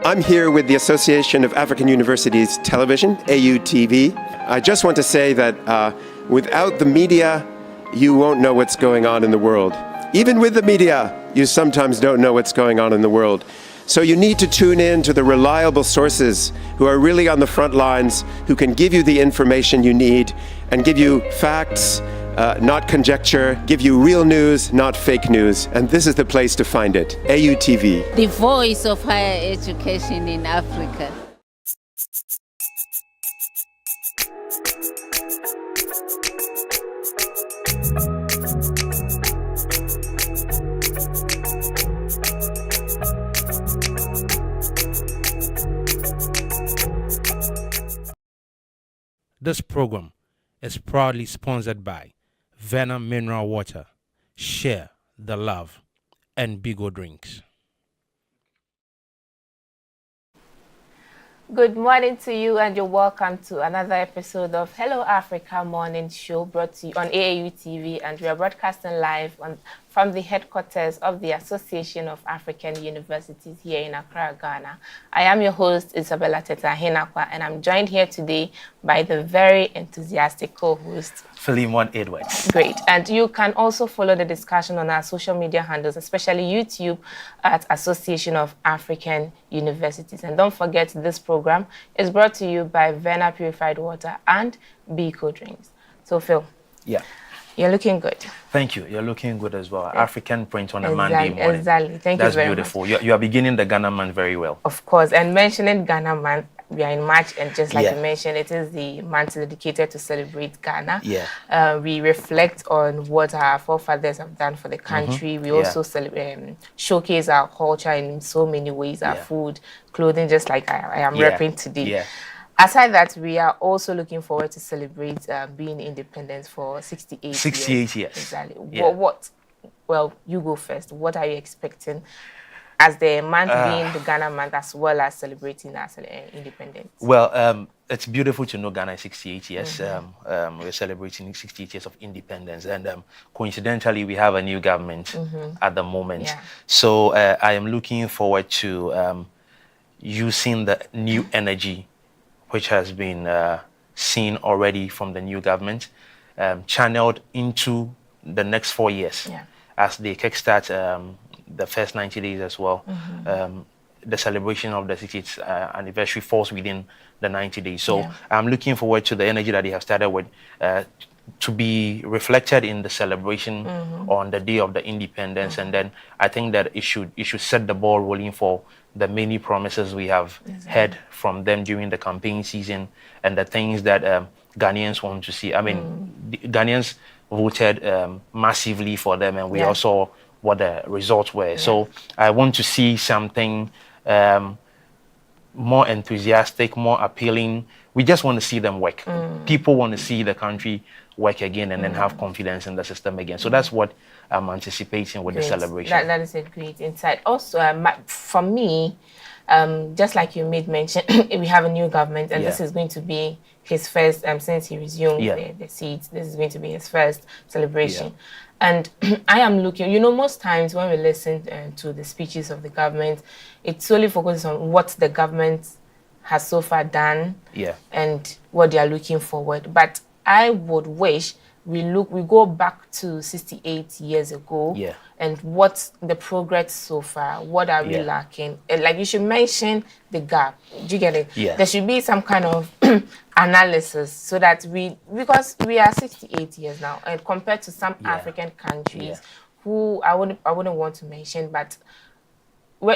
I'm here with the Association of African Universities Television, AUTV. I just want to say that without the media, you won't know what's going on in the world. Even with the media, you sometimes don't know what's going on in the world. So you need to tune in to the reliable sources who are really on the front lines, who can give you the information you need and give you facts, not conjecture, give you real news, not fake news. And this is the place to find it, AUTV. The voice of higher education in Africa. This program is proudly sponsored by Vena Mineral Water, Share the Love, and Bigo Drinks. Good morning to you, and you're welcome to another episode of Hello Africa Morning Show, brought to you on AAU TV, and we are broadcasting live from the headquarters of the Association of African Universities here in Accra, Ghana. I am your host, Isabella Teta Hinakwa, and I'm joined here today by the very enthusiastic co-host, Philemon Edwards. Great. And you can also follow the discussion on our social media handles, especially YouTube at Association of African Universities. And don't forget, this program is brought to you by Vena Purified Water and Bigo Drinks. So, Phil. Yeah. You're looking good. Thank you. You're looking good as well. African print on a Monday morning. Exactly. Thank you very much. That's beautiful. You are beginning the Ghana month very well. Of course. And mentioning Ghana month, we are in March, and just like you mentioned, it is the month dedicated to celebrate Ghana. Yeah. We reflect on what our forefathers have done for the country. We also showcase our culture in so many ways, our food, clothing, just like I am repping today. Yeah. Aside that, we are also looking forward to celebrate being independent for 68 years. 68 years. Exactly. Yeah. Well, you go first. What are you expecting as the month being the Ghana month, as well as celebrating our independence? Well, it's beautiful to know Ghana is 68 years. We're celebrating 68 years of independence. And coincidentally, we have a new government at the moment. Yeah. So I am looking forward to using the new energy which has been seen already from the new government, channeled into the next 4 years as they kickstart the first 90 days as well. The celebration of the 60th anniversary falls within the 90 days. So I'm looking forward to the energy that they have started with to be reflected in the celebration on the day of the independence. And then I think that it should set the ball rolling for the many promises we have heard from them during the campaign season and the things that Ghanaians want to see. I mean, the Ghanaians voted massively for them, and we all saw what the results were. So I want to see something more enthusiastic, more appealing. We just want to see them work. People want to see the country work again and then have confidence in the system again. So that's what I'm anticipating with the celebration. That is a great insight. Also, for me, just like you made mention, we have a new government, and this is going to be his first, since he resumed the seat, this is going to be his first celebration. And I am looking, most times when we listen to the speeches of the government, it solely focuses on what the government has so far done and what they are looking forward. But I would wish we go back to 68 years ago and what's the progress so far, what are we lacking? And like you should mention the gap. Do you get it? There should be some kind of analysis so that because we are 68 years now, and compared to some African countries who I wouldn't want to mention, but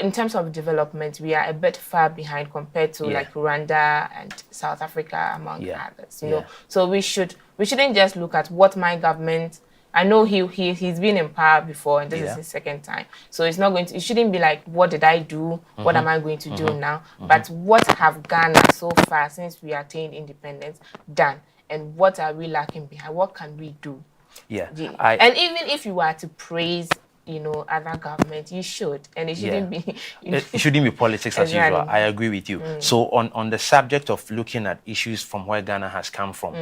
in terms of development, we are a bit far behind compared to like Rwanda and South Africa, among others. You know, so we shouldn't just look at what my government. I know he's been in power before, and this is his second time. So it's not going to. It shouldn't be like, what did I do? What am I going to do now? But what have Ghana so far since we attained independence done, and what are we lacking behind? What can we do? And even if you were to praise other government, you should, and it shouldn't be. It shouldn't be politics as usual. I agree with you. So on the subject of looking at issues from where Ghana has come from,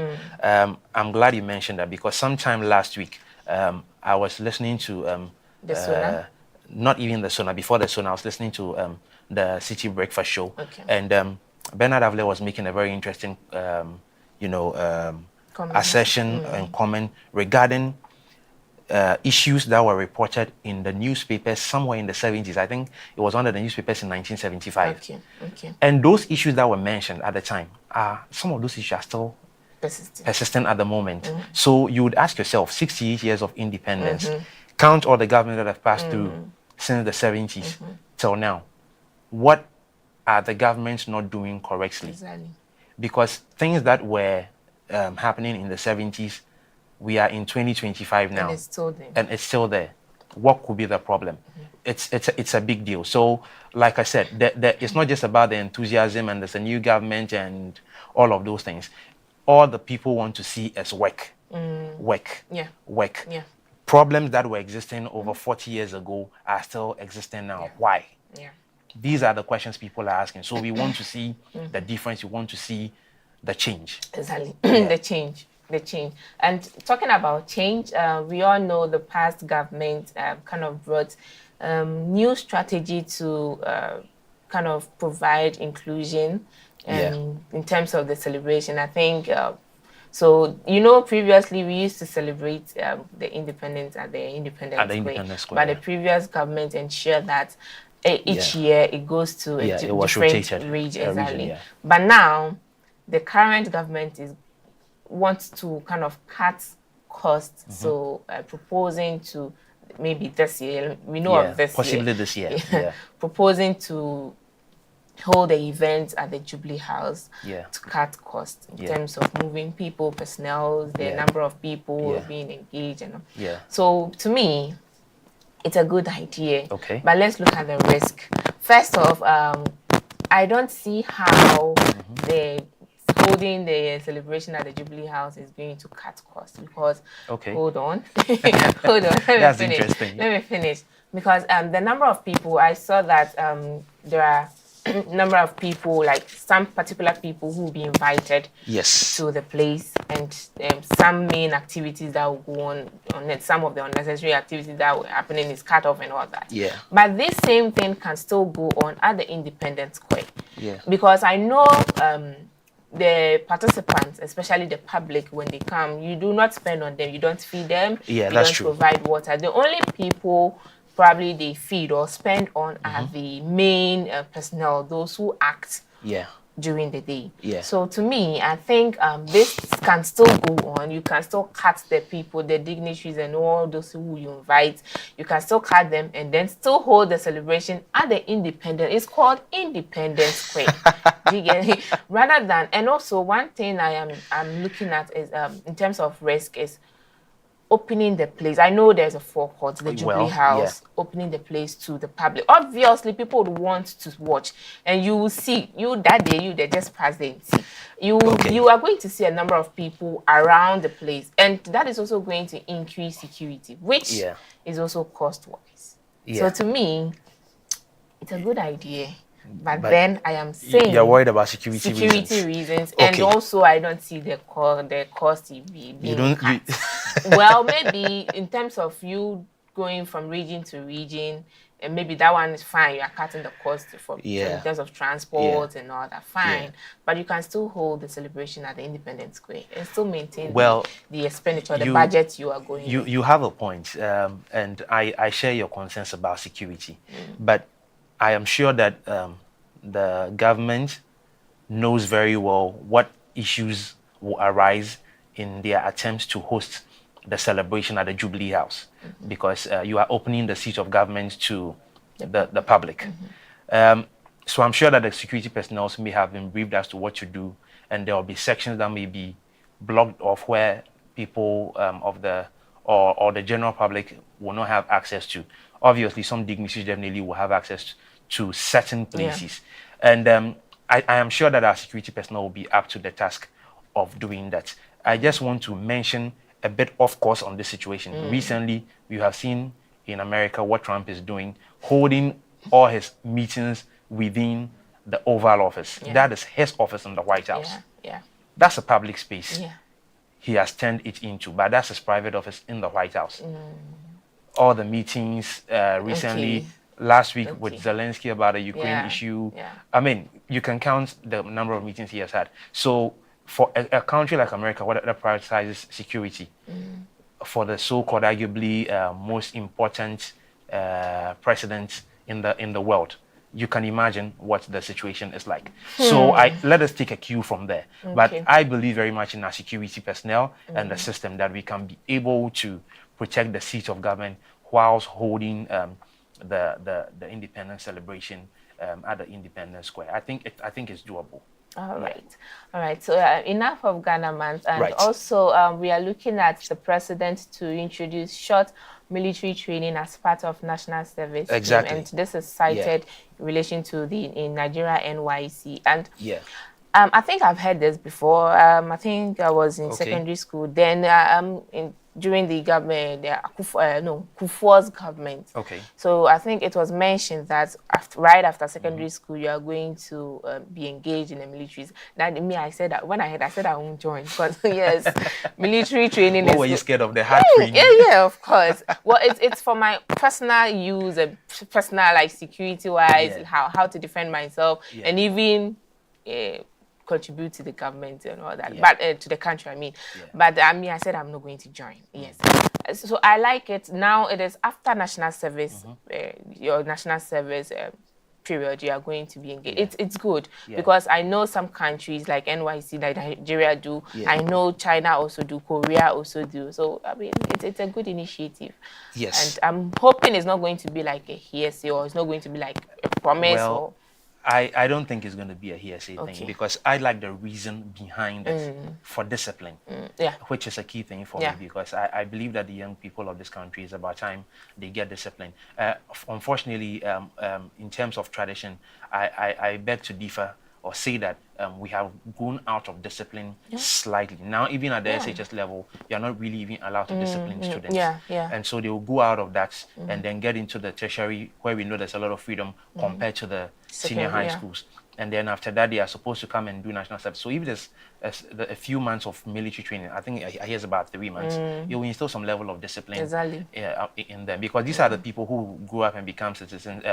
I'm glad you mentioned that, because sometime last week I was listening to the Sona? Not even the Sona. Before the Sona, I was listening to the City Breakfast Show. Okay. And Bernard Avle was making a very interesting, assertion and comment regarding issues that were reported in the newspapers somewhere in the 70s. I think it was under the newspapers in 1975. Okay. And those issues that were mentioned at the time, some of those issues are still persistent at the moment. So you would ask yourself, 68 years of independence, count all the governments that have passed through since the 70s till now. What are the governments not doing correctly? Exactly. Because things that were happening in the 70s, we are in 2025 now. And it's still there. What could be the problem? It's a big deal. So, like I said, it's not just about the enthusiasm and there's a new government and all of those things. All the people want to see is work. Work. Problems that were existing over 40 years ago are still existing now. Why? These are the questions people are asking. So we want to see the difference. We want to see the change. Exactly. The change. And talking about change, we all know the past government kind of brought new strategy to kind of provide inclusion in terms of the celebration. I think, so, previously we used to celebrate the independence at the Independence Square. But the previous government ensured that each year it goes to a different region. Exactly. But now, the current government wants to kind of cut costs. So proposing to maybe this year, we know of this possibly year. This year. Proposing to hold the event at the Jubilee House to cut costs in terms of moving people, personnel, the number of people being engaged. So to me, it's a good idea. Okay. But let's look at the risk. First off, I don't see how holding the celebration at the Jubilee House is going to cut costs because, hold on, That's interesting. Let me finish. Because the number of people, I saw that there are number of people, like some particular people who will be invited to the place, and some main activities that will go on it. Some of the unnecessary activities that were happening is cut off and all that. But this same thing can still go on at the Independence Square. Because I know the participants, especially the public, when they come, you do not spend on them. You don't feed them. You don't provide water. The only people probably they feed or spend on are the main personnel, those who act during the day. So to me, I think this can still go on. You can still cut the people, the dignitaries and all those who you invite. You can still cut them and then still hold the celebration at the Independence. It's called Independence Square. Do you get it? Rather than, and also one thing I'm looking at is in terms of risk is opening the place. I know there's a forecourt, the Jubilee House, opening the place to the public. Obviously, people would want to watch, and you will see they just pass there and see. You are going to see a number of people around the place, and that is also going to increase security, which is also cost-wise. So to me, it's a good idea. But then I am saying you're worried about security reasons. And also I don't see the cost being cut. Well, maybe in terms of you going from region to region, and maybe that one is fine. You are cutting the cost in terms of transport and all that, fine. But you can still hold the celebration at the Independence Square and still maintain the expenditure, the budget you are going. You have a point, and I share your concerns about security, but I am sure that the government knows very well what issues will arise in their attempts to host the celebration at the Jubilee House, because you are opening the seat of government to the public. So I'm sure that the security personnel may have been briefed as to what to do, and there will be sections that may be blocked off where people of the or the general public will not have access to. Obviously, some dignitaries definitely will have access to certain places. And I am sure that our security personnel will be up to the task of doing that. I just want to mention a bit off course on this situation. Recently, we have seen in America what Trump is doing, holding all his meetings within the Oval Office. That is his office in the White House. That's a public space. He has turned it into, but that's his private office in the White House. All the meetings recently, last week with Zelensky about the Ukraine issue. Yeah. I mean, you can count the number of meetings he has had. So for a country like America, that prioritizes security, for the so-called arguably most important president in the world, you can imagine what the situation is like. So let us take a cue from there. Okay. But I believe very much in our security personnel and the system, that we can be able to protect the seat of government whilst holding the independence celebration at the Independence Square. I think it's doable. All right. So enough of Ghana month, and Right. also we are looking at the president to introduce short military training as part of national service. Exactly. And this is cited in relation to in Nigeria NYC. And Yeah. I think I've heard this before. I think I was in secondary school. Then during the government, Kufuor's government. Okay. So I think it was mentioned that right after secondary school, you are going to be engaged in the military. Now, me, I said that when I said I won't join, because yes, military training. What were you scared of? The hard training? Yeah, of course. Well, it's for my personal use, personal like security wise, how to defend myself, and even contribute to the government and all that, but to the country, I mean. But I said I'm not going to join. Yes. So I like it. Now it is after national service, your national service period, you are going to be engaged. It's good because I know some countries like NYC, like Nigeria do. I know China also do. Korea also do. So I mean, it's a good initiative. Yes. And I'm hoping it's not going to be like a hearsay, or it's not going to be like a promise. Well, I don't think it's going to be a hearsay thing, because I like the reason behind it for discipline, which is a key thing for me, because I believe that the young people of this country, is about time they get discipline. Unfortunately, in terms of tradition, I beg to differ or say that we have gone out of discipline slightly. Now, even at the SHS level, you're not really even allowed to discipline students. And so they will go out of that and then get into the tertiary, where we know there's a lot of freedom compared to the senior high schools. And then after that, they are supposed to come and do national service. So if there's a few months of military training, I think I hear it's about 3 months, you will instill some level of discipline in them. Because these are the people who grew up and become citizens,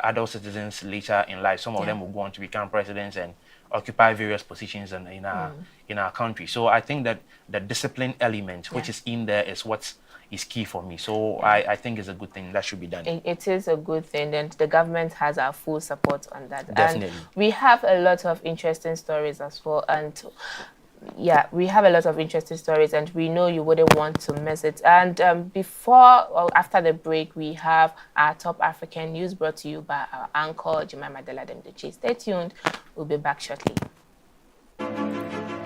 adult citizens later in life. Some of them will go on to become presidents and occupy various positions in our country. So I think that the discipline element, which is in there, is what is key for me. So I think it's a good thing that should be done. It is a good thing, and the government has our full support on that. Definitely. And we have a lot of interesting stories as well. And we have a lot of interesting stories, and we know you wouldn't want to miss it. And before or after the break, we have our top African news brought to you by our anchor, Jemima Delademdeche. Stay tuned. We'll be back shortly.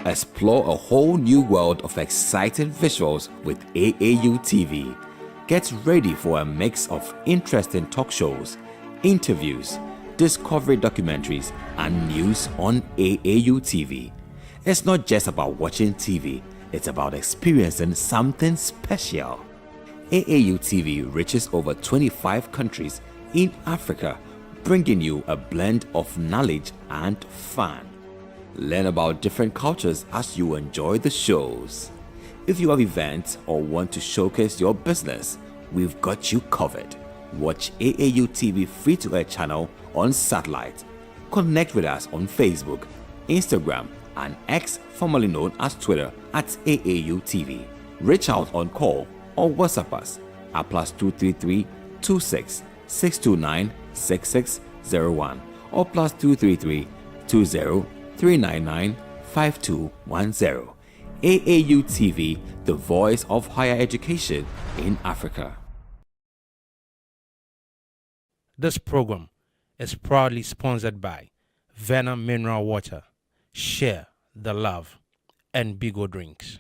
Explore a whole new world of exciting visuals with AAU TV. Get ready for a mix of interesting talk shows, interviews, discovery documentaries, and news on AAU TV. It's not just about watching TV, it's about experiencing something special. AAU TV reaches over 25 countries in Africa, bringing you a blend of knowledge and fun. Learn about different cultures as you enjoy the shows. If you have events or want to showcase your business, we've got you covered. Watch AAU TV free-to-air channel on satellite. Connect with us on Facebook, Instagram, and X, formerly known as Twitter, at AAU TV. Reach out on call or WhatsApp us at +233 26 629 6601 or +233 20 399 5210. AAU TV, the voice of higher education in Africa. This program is proudly sponsored by Venom Mineral Water, Share the Love, and Bigo Drinks.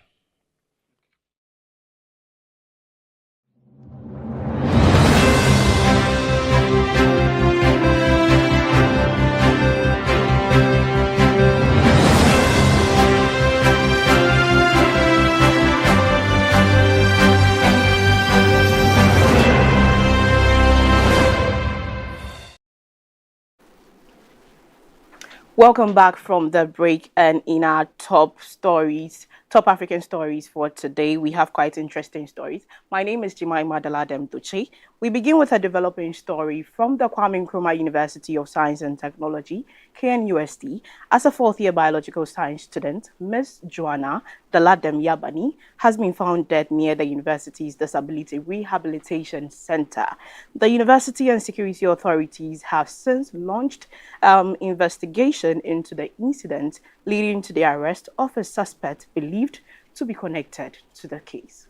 Welcome back from the break, and in our top stories, top African stories for today. We have quite interesting stories. My name is Jemima Daladem Duche. We begin with a developing story from the Kwame Nkrumah University of Science and Technology, KNUST. As a fourth-year biological science student, Ms. Joanna Daladem Yabani has been found dead near the university's Disability Rehabilitation Center. The university and security authorities have since launched investigation into the incident, leading to the arrest of a suspect believed to be connected to the case.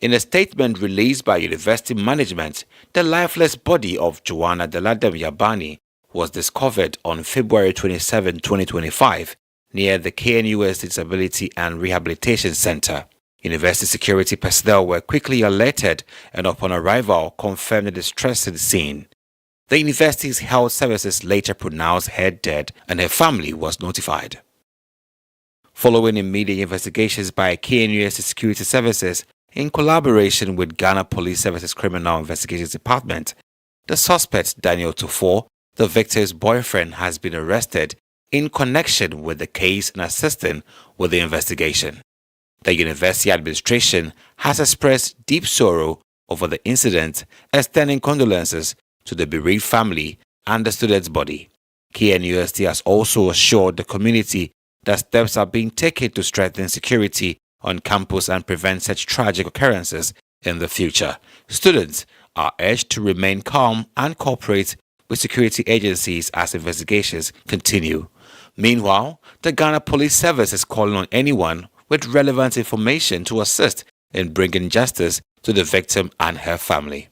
In a statement released by university management, the lifeless body of Joanna Daladem Yabani was discovered on February 27, 2025, near the KNUS Disability and Rehabilitation Center. University security personnel were quickly alerted and upon arrival confirmed the distressing scene. The university's health services later pronounced her dead and her family was notified. Following immediate investigations by KNUS Security Services in collaboration with Ghana Police Services Criminal Investigations Department, the suspect Daniel Tufo, the victim's boyfriend, has been arrested in connection with the case and assisting with the investigation. The university administration has expressed deep sorrow over the incident, extending condolences to the bereaved family and the student's body. KNUST has also assured the community that steps are being taken to strengthen security on campus and prevent such tragic occurrences in the future. Students are urged to remain calm and cooperate with security agencies as investigations continue. Meanwhile, the Ghana Police Service is calling on anyone with relevant information to assist in bringing justice to the victim and her family.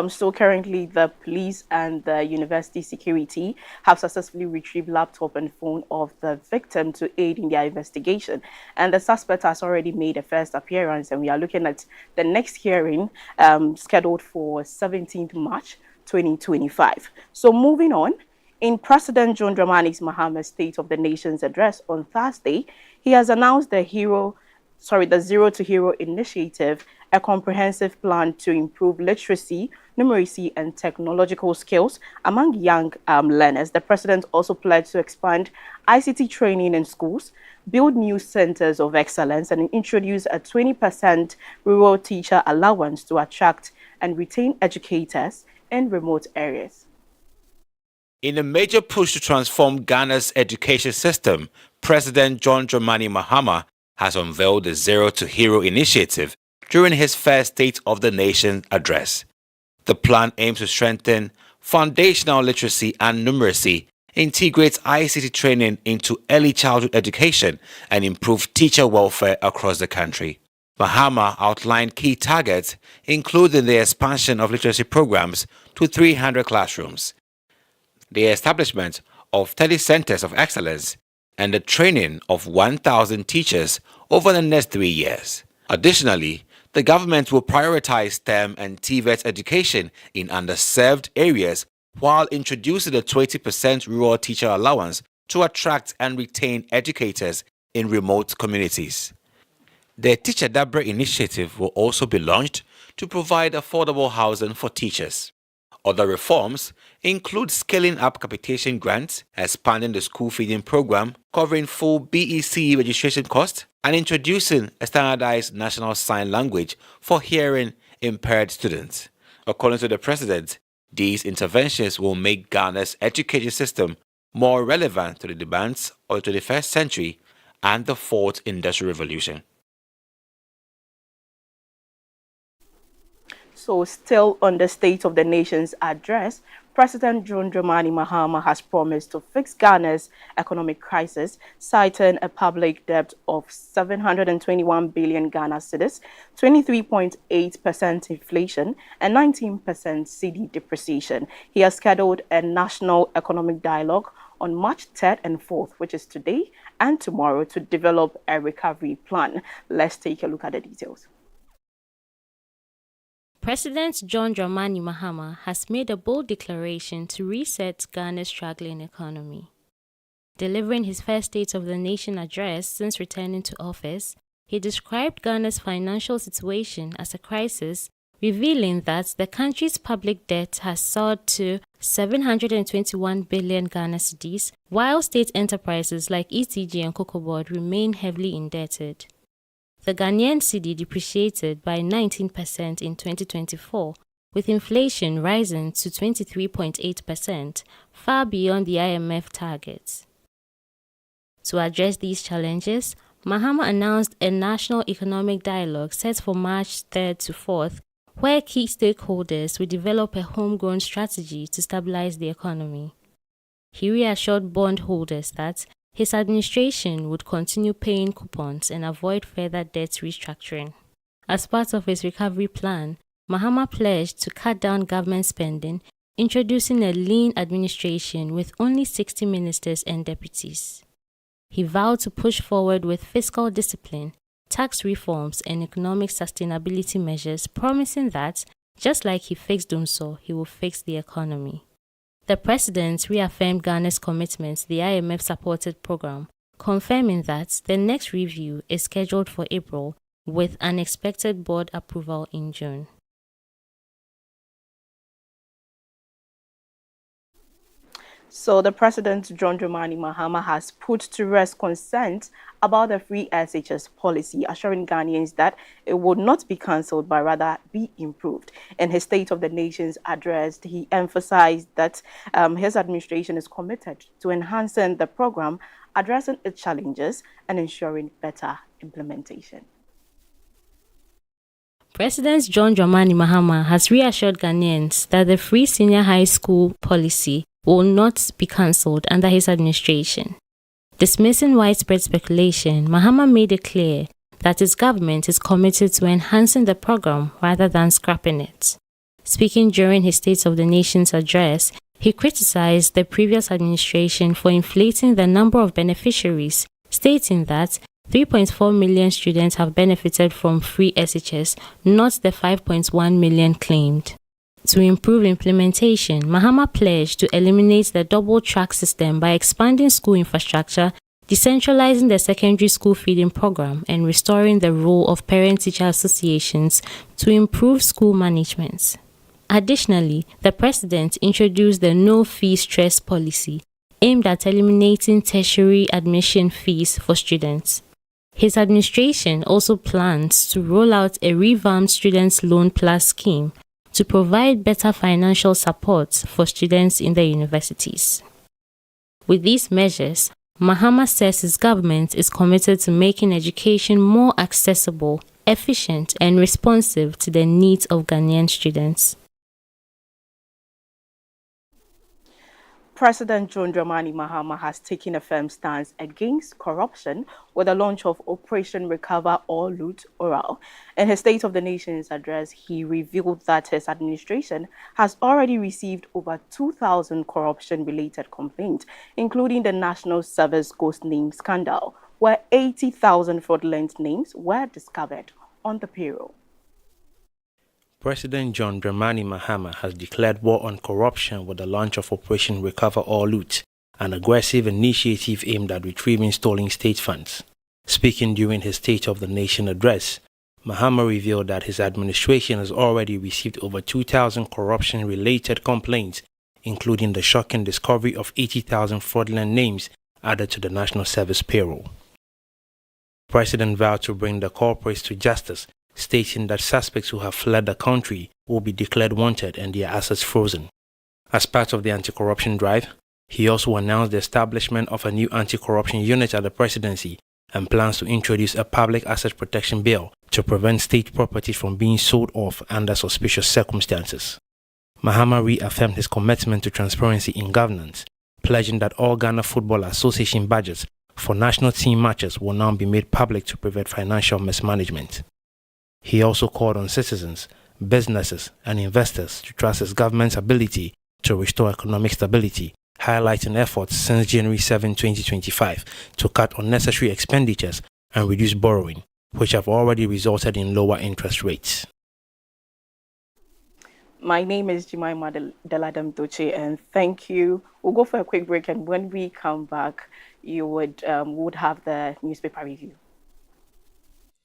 So currently, the police and the university security have successfully retrieved laptop and phone of the victim to aid in their investigation. And the suspect has already made a first appearance, and we are looking at the next hearing scheduled for 17th March 2025. So moving on, in President John Dramani Mahama's State of the Nation's address on Thursday, he has announced the Zero to Hero initiative, a comprehensive plan to improve literacy, numeracy, and technological skills among young learners. The president also pledged to expand ICT training in schools, build new centers of excellence, and introduce a 20% rural teacher allowance to attract and retain educators in remote areas. In a major push to transform Ghana's education system, President John Dramani Mahama has unveiled the Zero to Hero initiative during his first State of the Nation address. The plan aims to strengthen foundational literacy and numeracy, integrate ICT training into early childhood education, and improve teacher welfare across the country. Mahama outlined key targets, including the expansion of literacy programs to 300 classrooms, the establishment of 30 centers of excellence, and the training of 1,000 teachers over the next 3 years. Additionally, the government will prioritize STEM and TVET education in underserved areas while introducing a 20% rural teacher allowance to attract and retain educators in remote communities. The Teacher Dabre initiative will also be launched to provide affordable housing for teachers. Other reforms include scaling up capitation grants, expanding the school feeding program, covering full BEC registration costs, and introducing a standardized national sign language for hearing impaired students. According to the president, these interventions will make Ghana's education system more relevant to the demands of the 21st century and the fourth industrial revolution. So still on the State of the Nation's address, President John Dramani Mahama has promised to fix Ghana's economic crisis, citing a public debt of 721 billion Ghana cedis, 23.8% inflation, and 19% cedi depreciation. He has scheduled a national economic dialogue on March 3rd and 4th, which is today and tomorrow, to develop a recovery plan. Let's take a look at the details. President John Dramani Mahama has made a bold declaration to reset Ghana's struggling economy. Delivering his first State of the Nation address since returning to office, he described Ghana's financial situation as a crisis revealing that the country's public debt has soared to 721 billion Ghana cedis, while state enterprises like ETG and Cocoa Board remain heavily indebted. The Ghanaian cedi depreciated by 19% in 2024, with inflation rising to 23.8%, far beyond the IMF targets. To address these challenges, Mahama announced a national economic dialogue set for March 3rd to 4th, where key stakeholders will develop a homegrown strategy to stabilize the economy. He reassured bondholders that his administration would continue paying coupons and avoid further debt restructuring. As part of his recovery plan, Mahama pledged to cut down government spending, introducing a lean administration with only 60 ministers and deputies. He vowed to push forward with fiscal discipline, tax reforms, and economic sustainability measures, promising that, just like he fixed Dumso, he will fix the economy. The president reaffirmed Ghana's commitment to the IMF-supported program, confirming that the next review is scheduled for April, with an expected board approval in June. So the President, John Dramani Mahama, has put to rest concerns about the free SHS policy, assuring Ghanaians that it would not be cancelled, but rather be improved. In his State of the Nation's address, he emphasized that his administration is committed to enhancing the program, addressing its challenges, and ensuring better implementation. President John Dramani Mahama has reassured Ghanaians that the free senior high school policy will not be cancelled under his administration. Dismissing widespread speculation, Mahama made it clear that his government is committed to enhancing the program rather than scrapping it. Speaking during his State of the Nation's address, he criticized the previous administration for inflating the number of beneficiaries, stating that 3.4 million students have benefited from free SHS, not the 5.1 million claimed. To improve implementation, Mahama pledged to eliminate the double-track system by expanding school infrastructure, decentralizing the secondary school feeding program, and restoring the role of parent-teacher associations to improve school management. Additionally, the president introduced the no-fee stress policy, aimed at eliminating tertiary admission fees for students. His administration also plans to roll out a revamped Students' Loan Plus scheme to provide better financial support for students in the universities. With these measures, Mahama says his government is committed to making education more accessible, efficient, and responsive to the needs of Ghanaian students. President John Dramani Mahama has taken a firm stance against corruption with the launch of Operation Recover or Loot Oral. In his State of the Nation's address, he revealed that his administration has already received over 2,000 corruption-related complaints, including the National Service Ghost Name Scandal, where 80,000 fraudulent names were discovered on the payroll. President John Dramani Mahama has declared war on corruption with the launch of Operation Recover or Loot, an aggressive initiative aimed at retrieving stolen state funds. Speaking during his State of the Nation address, Mahama revealed that his administration has already received over 2,000 corruption-related complaints, including the shocking discovery of 80,000 fraudulent names added to the National Service payroll. The President vowed to bring the culprits to justice, stating that suspects who have fled the country will be declared wanted and their assets frozen. As part of the anti-corruption drive, he also announced the establishment of a new anti-corruption unit at the presidency and plans to introduce a public asset protection bill to prevent state property from being sold off under suspicious circumstances. Mahama reaffirmed his commitment to transparency in governance, pledging that all Ghana Football Association budgets for national team matches will now be made public to prevent financial mismanagement. He also called on citizens, businesses, and investors to trust his government's ability to restore economic stability, highlighting efforts since January 7, 2025 to cut unnecessary expenditures and reduce borrowing, which have already resulted in lower interest rates. My name is Jemima Deladam Doche, and thank you. We'll go for a quick break, and when we come back, you would have the newspaper review.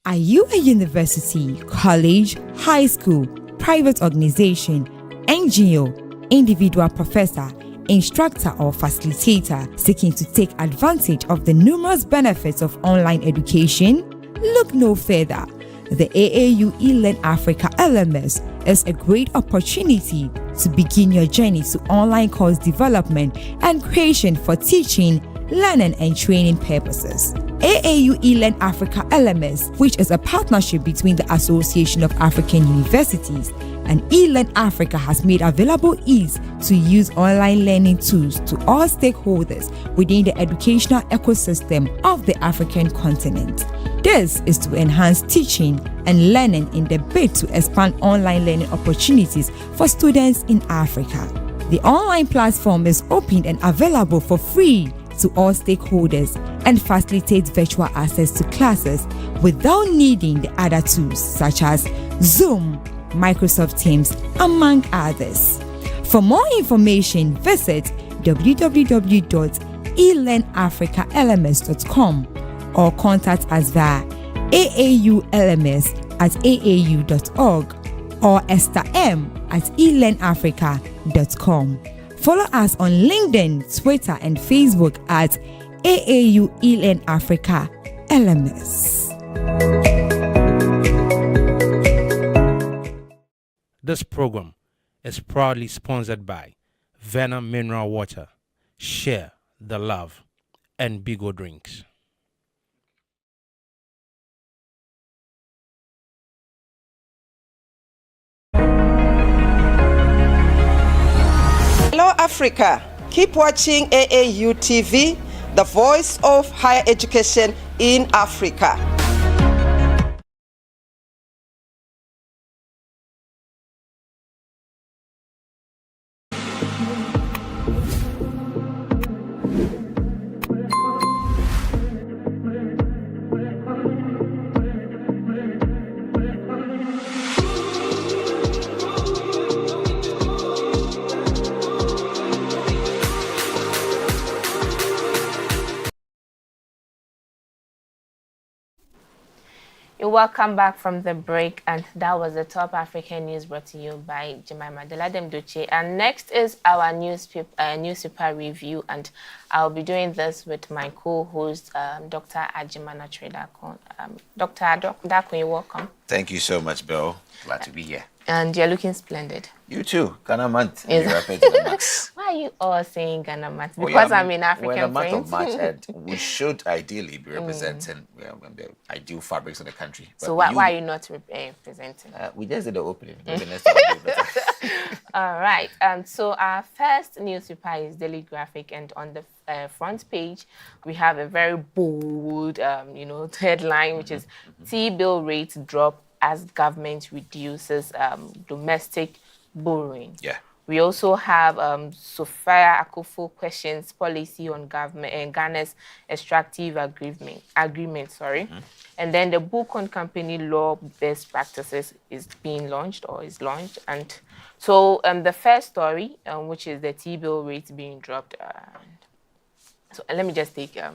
Are you a university, college, high school, private organization, NGO, individual professor, instructor or facilitator seeking to take advantage of the numerous benefits of online education? Look no further. The AAU eLearn Africa LMS is a great opportunity to begin your journey to online course development and creation for teaching, learning and training purposes. AAU eLearn Africa LMS, which is a partnership between the Association of African Universities and eLearn Africa, has made available ease to use online learning tools to all stakeholders within the educational ecosystem of the African continent. This is to enhance teaching and learning in the bid to expand online learning opportunities for students in Africa. The online platform is open and available for free to all stakeholders and facilitates virtual access to classes without needing the other tools such as Zoom, Microsoft Teams, among others. For more information, visit www.elearnafricalms.com or contact us via aaulms@aau.org or estherm@elearnafrica.com. Follow us on LinkedIn, Twitter, and Facebook at AAU eLearn Africa LMS. This program is proudly sponsored by Venom Mineral Water, Share the Love, and Bigo Drinks. Hello, Africa. Keep watching AAU TV, the voice of higher education in Africa. You're welcome back from the break, and that was the top African news brought to you by Jemima Deladem Duche. And next is our newspaper review, and I'll be doing this with my co-host, Dr. Ajimana Tredakon. Dr. Dakon, you're welcome. Thank you so much, Bill. Glad to be here. And you're looking splendid. You too. Ghana month. You're up to the max. Why are you all saying Ghana month? Because I'm in African We're in the month print. of March, and we should ideally be representing the ideal fabrics of the country. But so why are you not representing? We just did the opening. All right. So our first newspaper is Daily Graphic, and on the front page, we have a very bold, headline, which is T-bill rates drop as government reduces domestic borrowing. Yeah. We also have Sophia Akufo questions policy on government and Ghana's extractive agreement. And then the book on company law best practices is launched. And so the first story, which is the T-bill rates being dropped. So let me just take a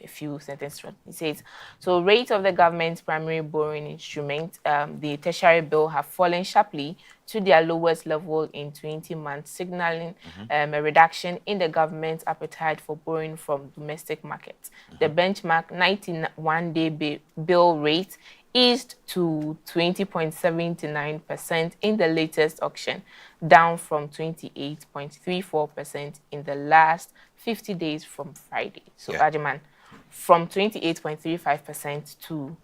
few sentences. It says, so rates of the government's primary borrowing instrument, the tertiary bill, have fallen sharply to their lowest level in 20 months, signaling a reduction in the government's appetite for borrowing from domestic markets. The benchmark 91-day bill rate eased to 20.79% in the latest auction, down from 28.34% in the last 50 days from Friday. So, Ajiman, from 28.35% to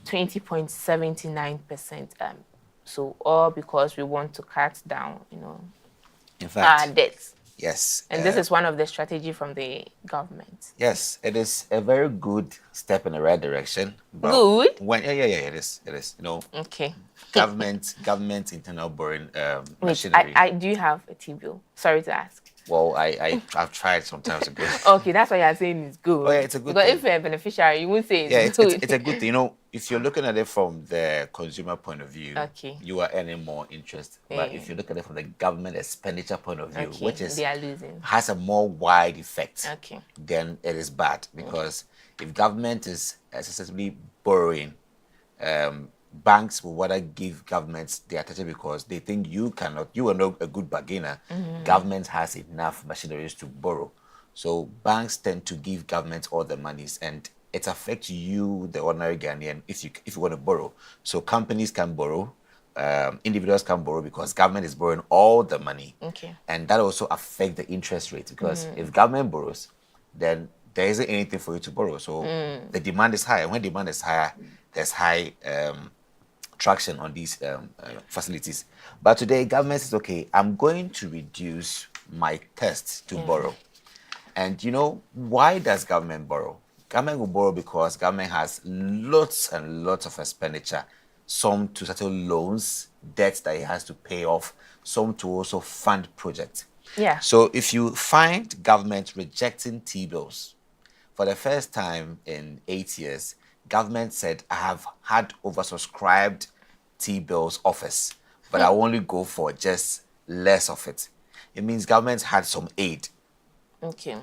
20.79%. So, all because we want to cut down, in fact, our debts. Yes. And this is one of the strategy from the government. Yes, it is a very good step in the right direction. Good? It is. Okay. Government internal borrowing machinery. Do you have a T-bill? Sorry to ask. Well, I've tried some time ago. Okay, that's why you're saying it's good. Oh, yeah, it's a good because thing. If you're a beneficiary, you won't say it's good. It's a good thing. If you're looking at it from the consumer point of view, you are earning more interest. But if you look at it from the government expenditure point of view, which is they are losing, has a more wide effect, then it is bad. Because if government is excessively borrowing banks will rather give governments the attention because they think you are not a good bargainer. Government has enough machineries to borrow. So banks tend to give governments all the monies, and it affects you, the ordinary Ghanaian, if you want to borrow. So companies can borrow, individuals can borrow because government is borrowing all the money. Okay. And that also affects the interest rate because if government borrows, then there isn't anything for you to borrow. So the demand is high. And when demand is higher, there's high traction on these facilities. But today, government says, okay, I'm going to reduce my test to borrow. And you know, why does government borrow? Government will borrow because government has lots and lots of expenditure, some to settle loans, debts that it has to pay off, some to also fund projects. Yeah. So if you find government rejecting T-bills, for the first time in 8 years, government said, I have had oversubscribed T-bills offers, but I only go for just less of it. It means government had some aid. Okay.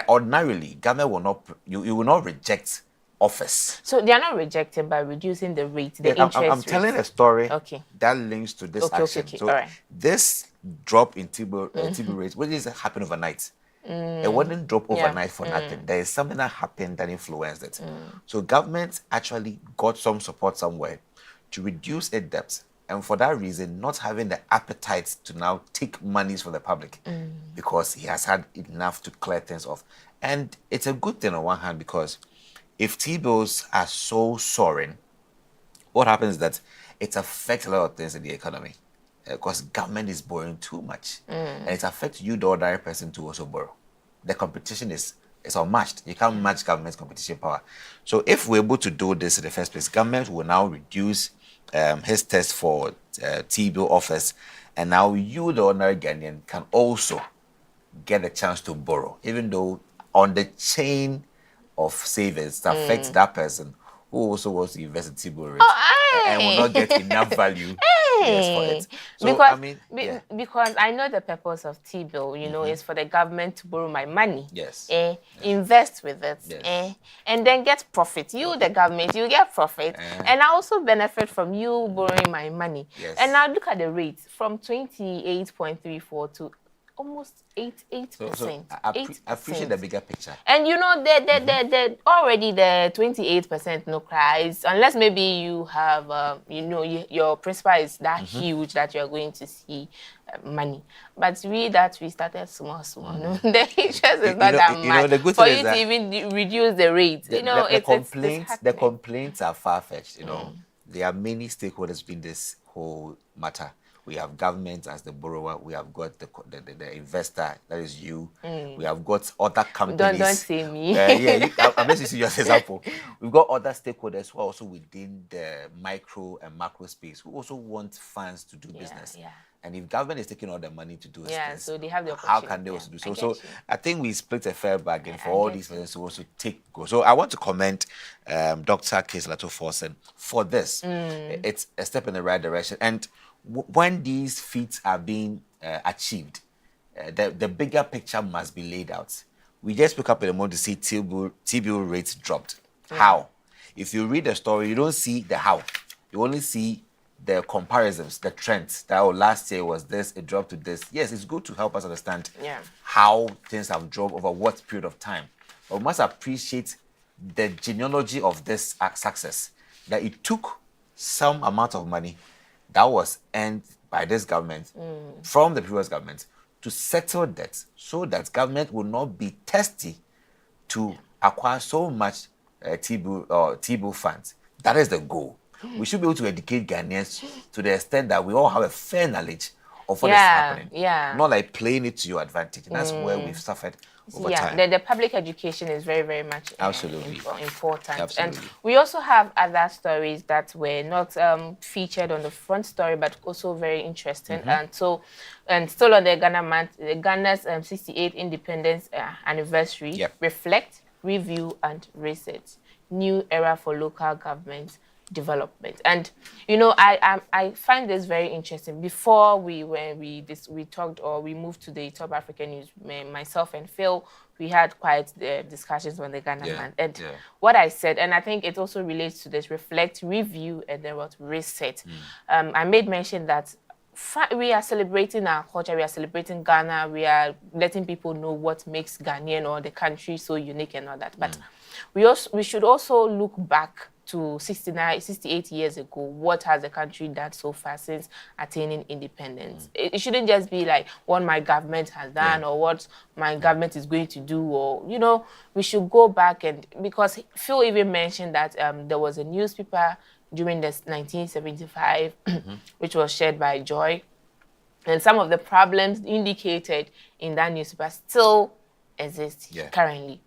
Ordinarily, government will not, you will not reject offers. So they are not rejected by reducing the rate, the interest rate. I'm telling a story okay. that links to this action. Okay. So this drop in T-bill rates, what is happening overnight? It wouldn't drop overnight for nothing. There is something that happened that influenced it. So government actually got some support somewhere to reduce its debt. And for that reason, not having the appetite to now take monies from the public because he has had enough to clear things off. And it's a good thing on one hand because if T-bills are so soaring, what happens is that it affects a lot of things in the economy because government is borrowing too much. And it affects you, the ordinary person, to also borrow. The competition is unmatched. You can't match government's competition power. So if we're able to do this in the first place, government will now reduce his test for T-bill offers, and now you, the ordinary Ghanaian, can also get a chance to borrow, even though on the chain of savings that affects that person who also wants to invest in T-bill rates and will not get enough value for it. So, because, I mean, because I know the purpose of T-bill, you know, is for the government to borrow my money. Yes. Invest with it. And then get profit. You, the government, you get profit. And I also benefit from you borrowing my money. Yes. And now look at the rates from 28.34 to almost 8%. So I appreciate the bigger picture. And you know, the already the 28% no cries, unless maybe you have, you know, your principal is that huge that you're going to see money. But we started small. No? The interest is not that much. The good for thing you to even reduce the rate. The complaints are far-fetched. You know, there are many stakeholders in this whole matter. We have government as the borrower. We have got the investor, that is you. We have got other companies. Don't say me. I'm just using you as an example. We've got other stakeholders who are also within the micro and macro space who also want funds to do business. And if government is taking all the money to do this, so they have the how can they also do so? So I think we split a fair bargain for all these persons to also go. So I want to commend Dr. Kizlato Forson for this. It's a step in the right direction. And when these feats are being achieved, the bigger picture must be laid out. We just pick up in the morning to see T-bill rates dropped. How? If you read the story, you don't see the how. You only see the comparisons, the trends. That last year was this, it dropped to this. Yes, it's good to help us understand how things have dropped over what period of time. But we must appreciate the genealogy of this success. That it took some amount of money that was earned by this government from the previous government to settle debt so that government will not be thirsty to acquire so much T-bill funds. That is the goal. We should be able to educate Ghanaians to the extent that we all have a fair knowledge of what is happening. Not like playing it to your advantage. And that's where we've suffered over time. The public education is very, very much important. Absolutely. And we also have other stories that were not featured on the front story, but also very interesting. And still on the Ghana's 68th independence anniversary, reflect, review, and reset. New era for local government. development. And you know, I find this very interesting. Before we talked or we moved to the Top African News, myself and Phil, we had quite discussions on the Ghana man. And what I said, and I think it also relates to this: reflect, review, and then what reset. I made mention that we are celebrating our culture, we are celebrating Ghana, we are letting people know what makes Ghanaian or the country so unique and all that. But we should also look back to 68 years ago. What has the country done so far since attaining independence? It shouldn't just be like what my government has done or what my government is going to do, or, you know, we should go back. And because Phil even mentioned that there was a newspaper during this 1975, which was shared by Joy, and some of the problems indicated in that newspaper still exist currently.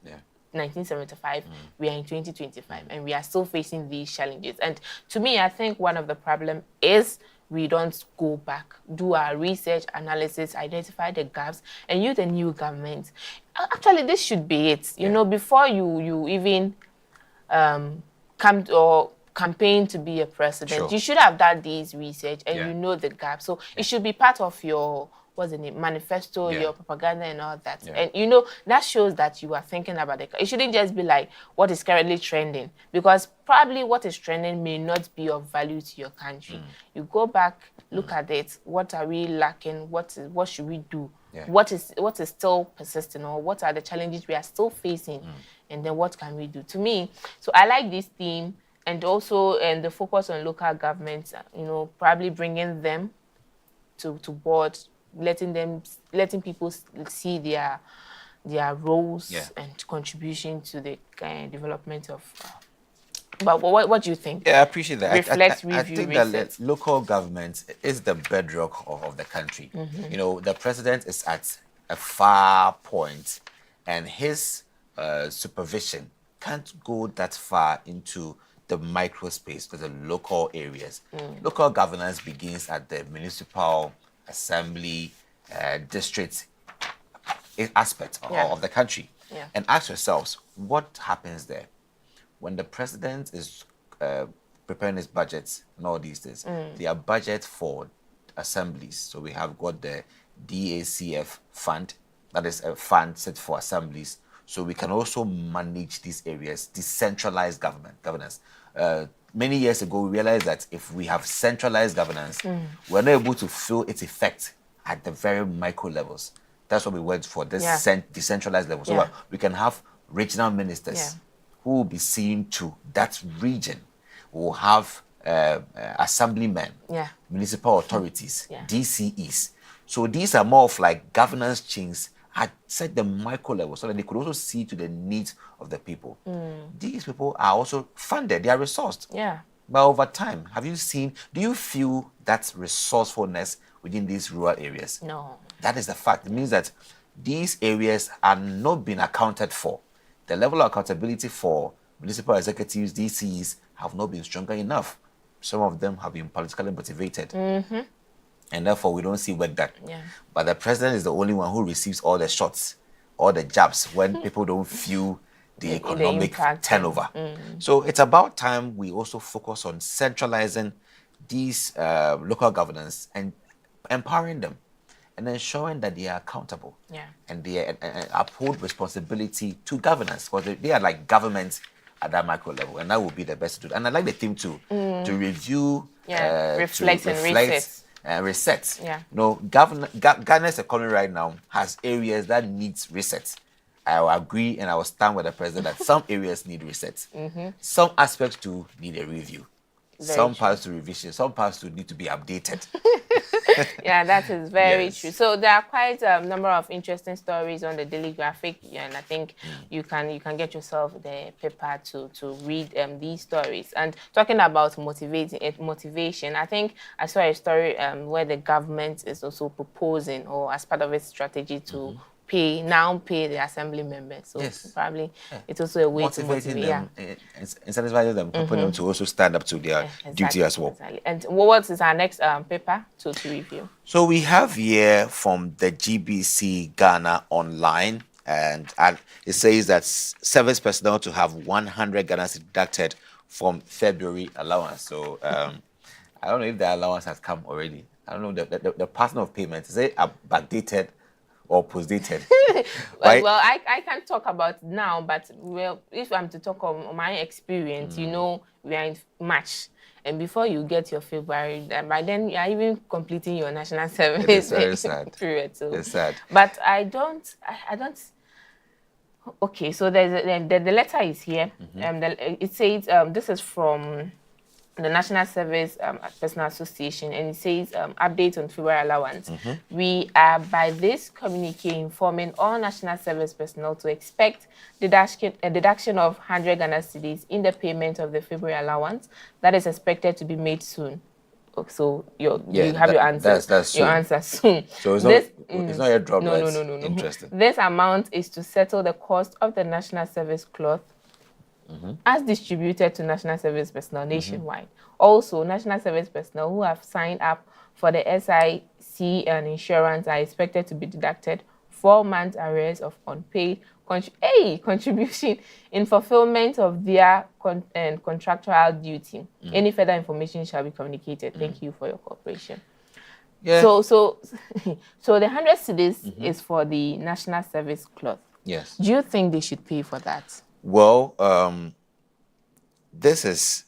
1975, we are in 2025, and we are still facing these challenges. And to me, I think one of the problem is we don't go back, do our research, analysis, identify the gaps, and use the new government. Actually, this should be it. You know, before you even come to, or campaign to be a president, you should have done these research and you know the gap. So it should be part of your manifesto, your propaganda and all that. And you know, that shows that you are thinking about it. It shouldn't just be like what is currently trending, because probably what is trending may not be of value to your country. You go back, look at it. What are we lacking? What should we do? What is still persisting, or what are the challenges we are still facing? And then what can we do? To me, so I like this theme, and also the focus on local governments, you know, probably bringing them to board, letting people see their roles and contribution to the development of. But what do you think? Yeah, I appreciate that. Reflect, I review, think reset. that local government is the bedrock of the country. You know, the president is at a far point, and his supervision can't go that far into the micro space, to the local areas. Local governance begins at the municipal, assembly, district aspect of the country. And ask yourselves, what happens there? When the president is preparing his budgets and all these things, they are budget for assemblies. So we have got the DACF fund, that is a fund set for assemblies. So we can also manage these areas, decentralized governance. Many years ago, we realized that if we have centralized governance, we're not able to feel its effect at the very micro levels. That's what we went for, this decentralized level. So we can have regional ministers who will be seen to that region. We'll have assemblymen, municipal authorities, DCEs. So these are more of like governance chains at set the micro level, so that they could also see to the needs of the people. These people are also funded, they are resourced. But over time, do you feel that resourcefulness within these rural areas? No. That is the fact. It means that these areas are not being accounted for. The level of accountability for municipal executives, DCs, have not been stronger enough. Some of them have been politically motivated. And therefore, we don't see work done. But the president is the only one who receives all the shots, all the jabs, when people don't feel the economic turnover. So it's about time we also focus on centralizing these local governance and empowering them, and ensuring that they are accountable and they uphold responsibility to governance, because they are like government at that micro level, and that would be the best to do. And I like the theme too, to review, reflect and reset. Reset. You know, Ghana's economy right now has areas that needs reset. I will agree, and I will stand with the president that some areas need reset. Some aspects too need a review. Some parts to revision. Some parts to need to be updated. That is very true. So there are quite a number of interesting stories on the Daily Graphic, and I think you can get yourself the paper to read these stories. And talking about motivation, I think I saw a story where the government is also proposing, or as part of its strategy, to pay the assembly members. So probably it's also a way to motivate them, incentivizing them, helping them to also stand up to their duty as well. And what is our next paper to review? So we have here from the GBC Ghana Online, and it says that service personnel to have 100 Ghana cedis deducted from February allowance. So I don't know if the allowance has come already. I don't know the pattern of payment. Is it backdated or postdated? Right? Well, I can't talk about now, but if I'm to talk on my experience, you know, we are in March. And before you get your February, by then you are even completing your national service. It is very sad. Period. So. It's sad. But I don't. Okay, so the letter is here. It says this is from the National Service Personnel Association, and it says update on February allowance. We are by this communique informing all National Service personnel to expect a deduction of 100 Ghana cedis in the payment of the February allowance that is expected to be made soon. So you have your answer. That's your answer soon. So it's not your drop. No. Interesting. This amount is to settle the cost of the National Service cloth as distributed to National Service personnel nationwide. Also, National Service personnel who have signed up for the SIC and insurance are expected to be deducted 4 months arrears of unpaid contribution in fulfillment of their contractual duty. Any further information shall be communicated. Thank you for your cooperation. Yeah. So the 100 cedis is for the National Service cloth. Yes. Do you think they should pay for that? Well, this is,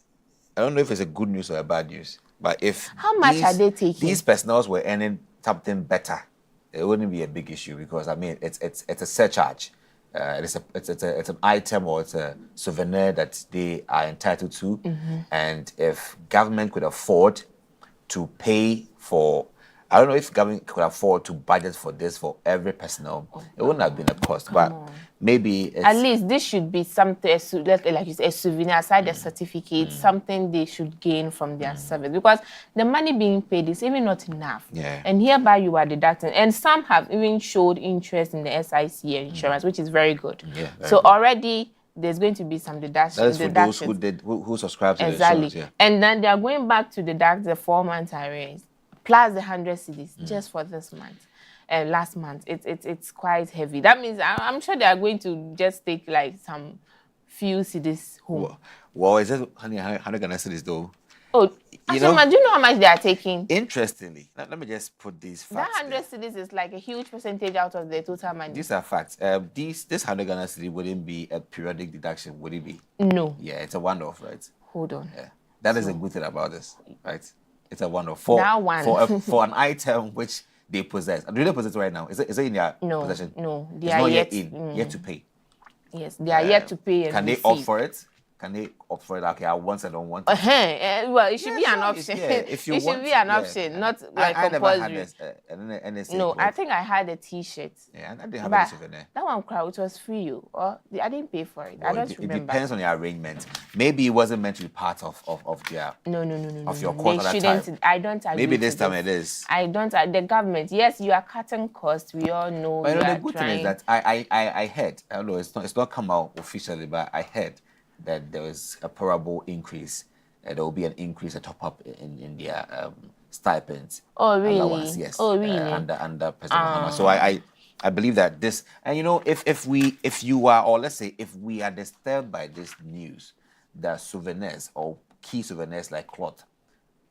I don't know if it's a good news or a bad news, but if how much are they taking? These personnel were earning something better, it wouldn't be a big issue, because I mean it's a surcharge. It's an item, or it's a souvenir that they are entitled to, and if government could afford to pay for, I don't know if government could afford to budget for this for every personnel, it wouldn't have been a cost, but maybe at least this should be something, like you said, a souvenir, aside the certificate, something they should gain from their service, because the money being paid is even not enough. Yeah. And hereby you are deducting, and some have even showed interest in the SIC insurance, which is very good. Yeah, so already there's going to be some deductions. That is for those who subscribe to the insurance. Yeah. And then they are going back to deduct the 4 months arrears plus the 100 cedis just for this month. Last month, it's quite heavy. That means I'm sure they are going to just take like some few cedis home. Well, is it 100 Ghana cedis though? Oh, do you know how much they are taking? Interestingly, let me just put these facts. That 100 cedis is like a huge percentage out of the total money. These are facts. This 100 Ghana cedi wouldn't be a periodic deduction, would it be? No. Yeah, it's a one-off, right? Hold on. Yeah, that is a good thing about this, right? It's a one-off for an item which they possess. Do they possess it right now? Is it in their possession? No, they are yet to pay. Yes, they are yet to pay. And can they opt for it? Can they opt for it? Okay, I want it, I don't want it. Well, it should be an option. If you it should be an option, not like compulsory. No, I think I had a T-shirt. Yeah, I didn't have any souvenir. That one, crowd, it was free. Or I didn't pay for it. Well, I don't remember. It depends on the arrangement. Maybe it wasn't meant to be part of their. No. Of your course at that time. I don't agree. Maybe this time it is. I don't. The government, yes, you are cutting costs. We all know. But the good thing is that I heard. I don't know. It's not come out officially, but I heard that there was a probable increase. There will be an increase, a top up in their stipends. Oh really? Allowance, yes. Oh really? Under President Mahama. So I believe that this, and you know, if we are disturbed by this news, that souvenirs or key souvenirs like cloth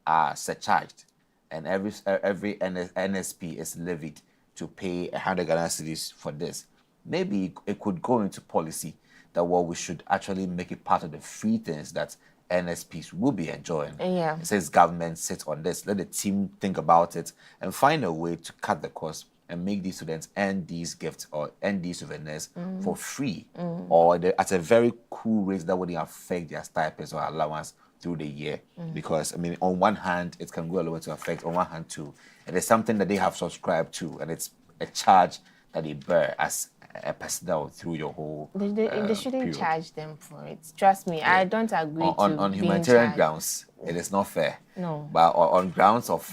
are surcharged, and every NSP is levied to pay 100 Ghana cedis for this, maybe it could go into policy that we should actually make it part of the free things that NSPs will be enjoying. Yeah. Since government sits on this, let the team think about it and find a way to cut the cost and make these students earn these gifts or earn these souvenirs for free, or at a very cool rate that wouldn't affect their stipends or allowance through the year. Because I mean, on one hand, it can go a way to affect. On one hand, too, it is something that they have subscribed to, and it's a charge that they bear as a personnel through your whole. They shouldn't period. Charge them for it. Trust me, I don't agree on humanitarian grounds. It is not fair. No, but on grounds of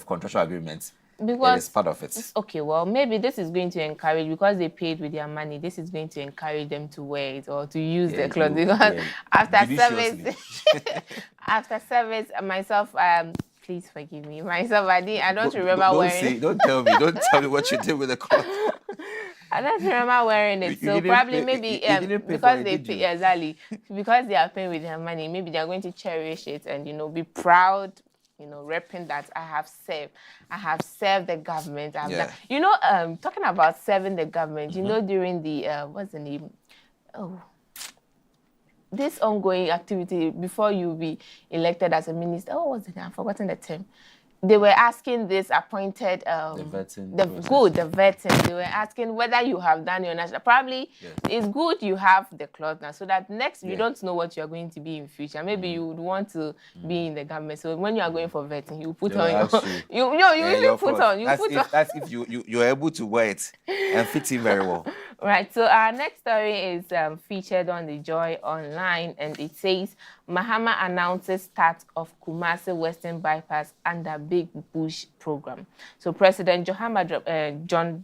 contractual agreements, because it is part of it. Okay, well, maybe this is going to encourage, because they paid with their money. This is going to encourage them to wear it or to use the clothes. Because after service, myself. Please forgive me. Myself, I don't remember wearing. Don't tell me. Don't tell me what you did with the cloth. I don't remember wearing it. So probably maybe because they pay exactly because they are paying with their money, maybe they are going to cherish it and be proud, repping that I have served the government. I've done, talking about serving the government, during the what's the name? Oh, this ongoing activity before you be elected as a minister. Oh, what's the name? I've forgotten the term. They were asking this appointed the vetting. They were asking whether you have done your national. Probably it's good you have the cloth now, so that next you don't know what you are going to be in future. Maybe you would want to be in the government. So when you are going for vetting, you put on your That's if you're able to wear it and fit in very well. Right. So our next story is featured on the Joy Online, and it says Mahama announces start of Kumasi Western Bypass under Big Bush program. So President John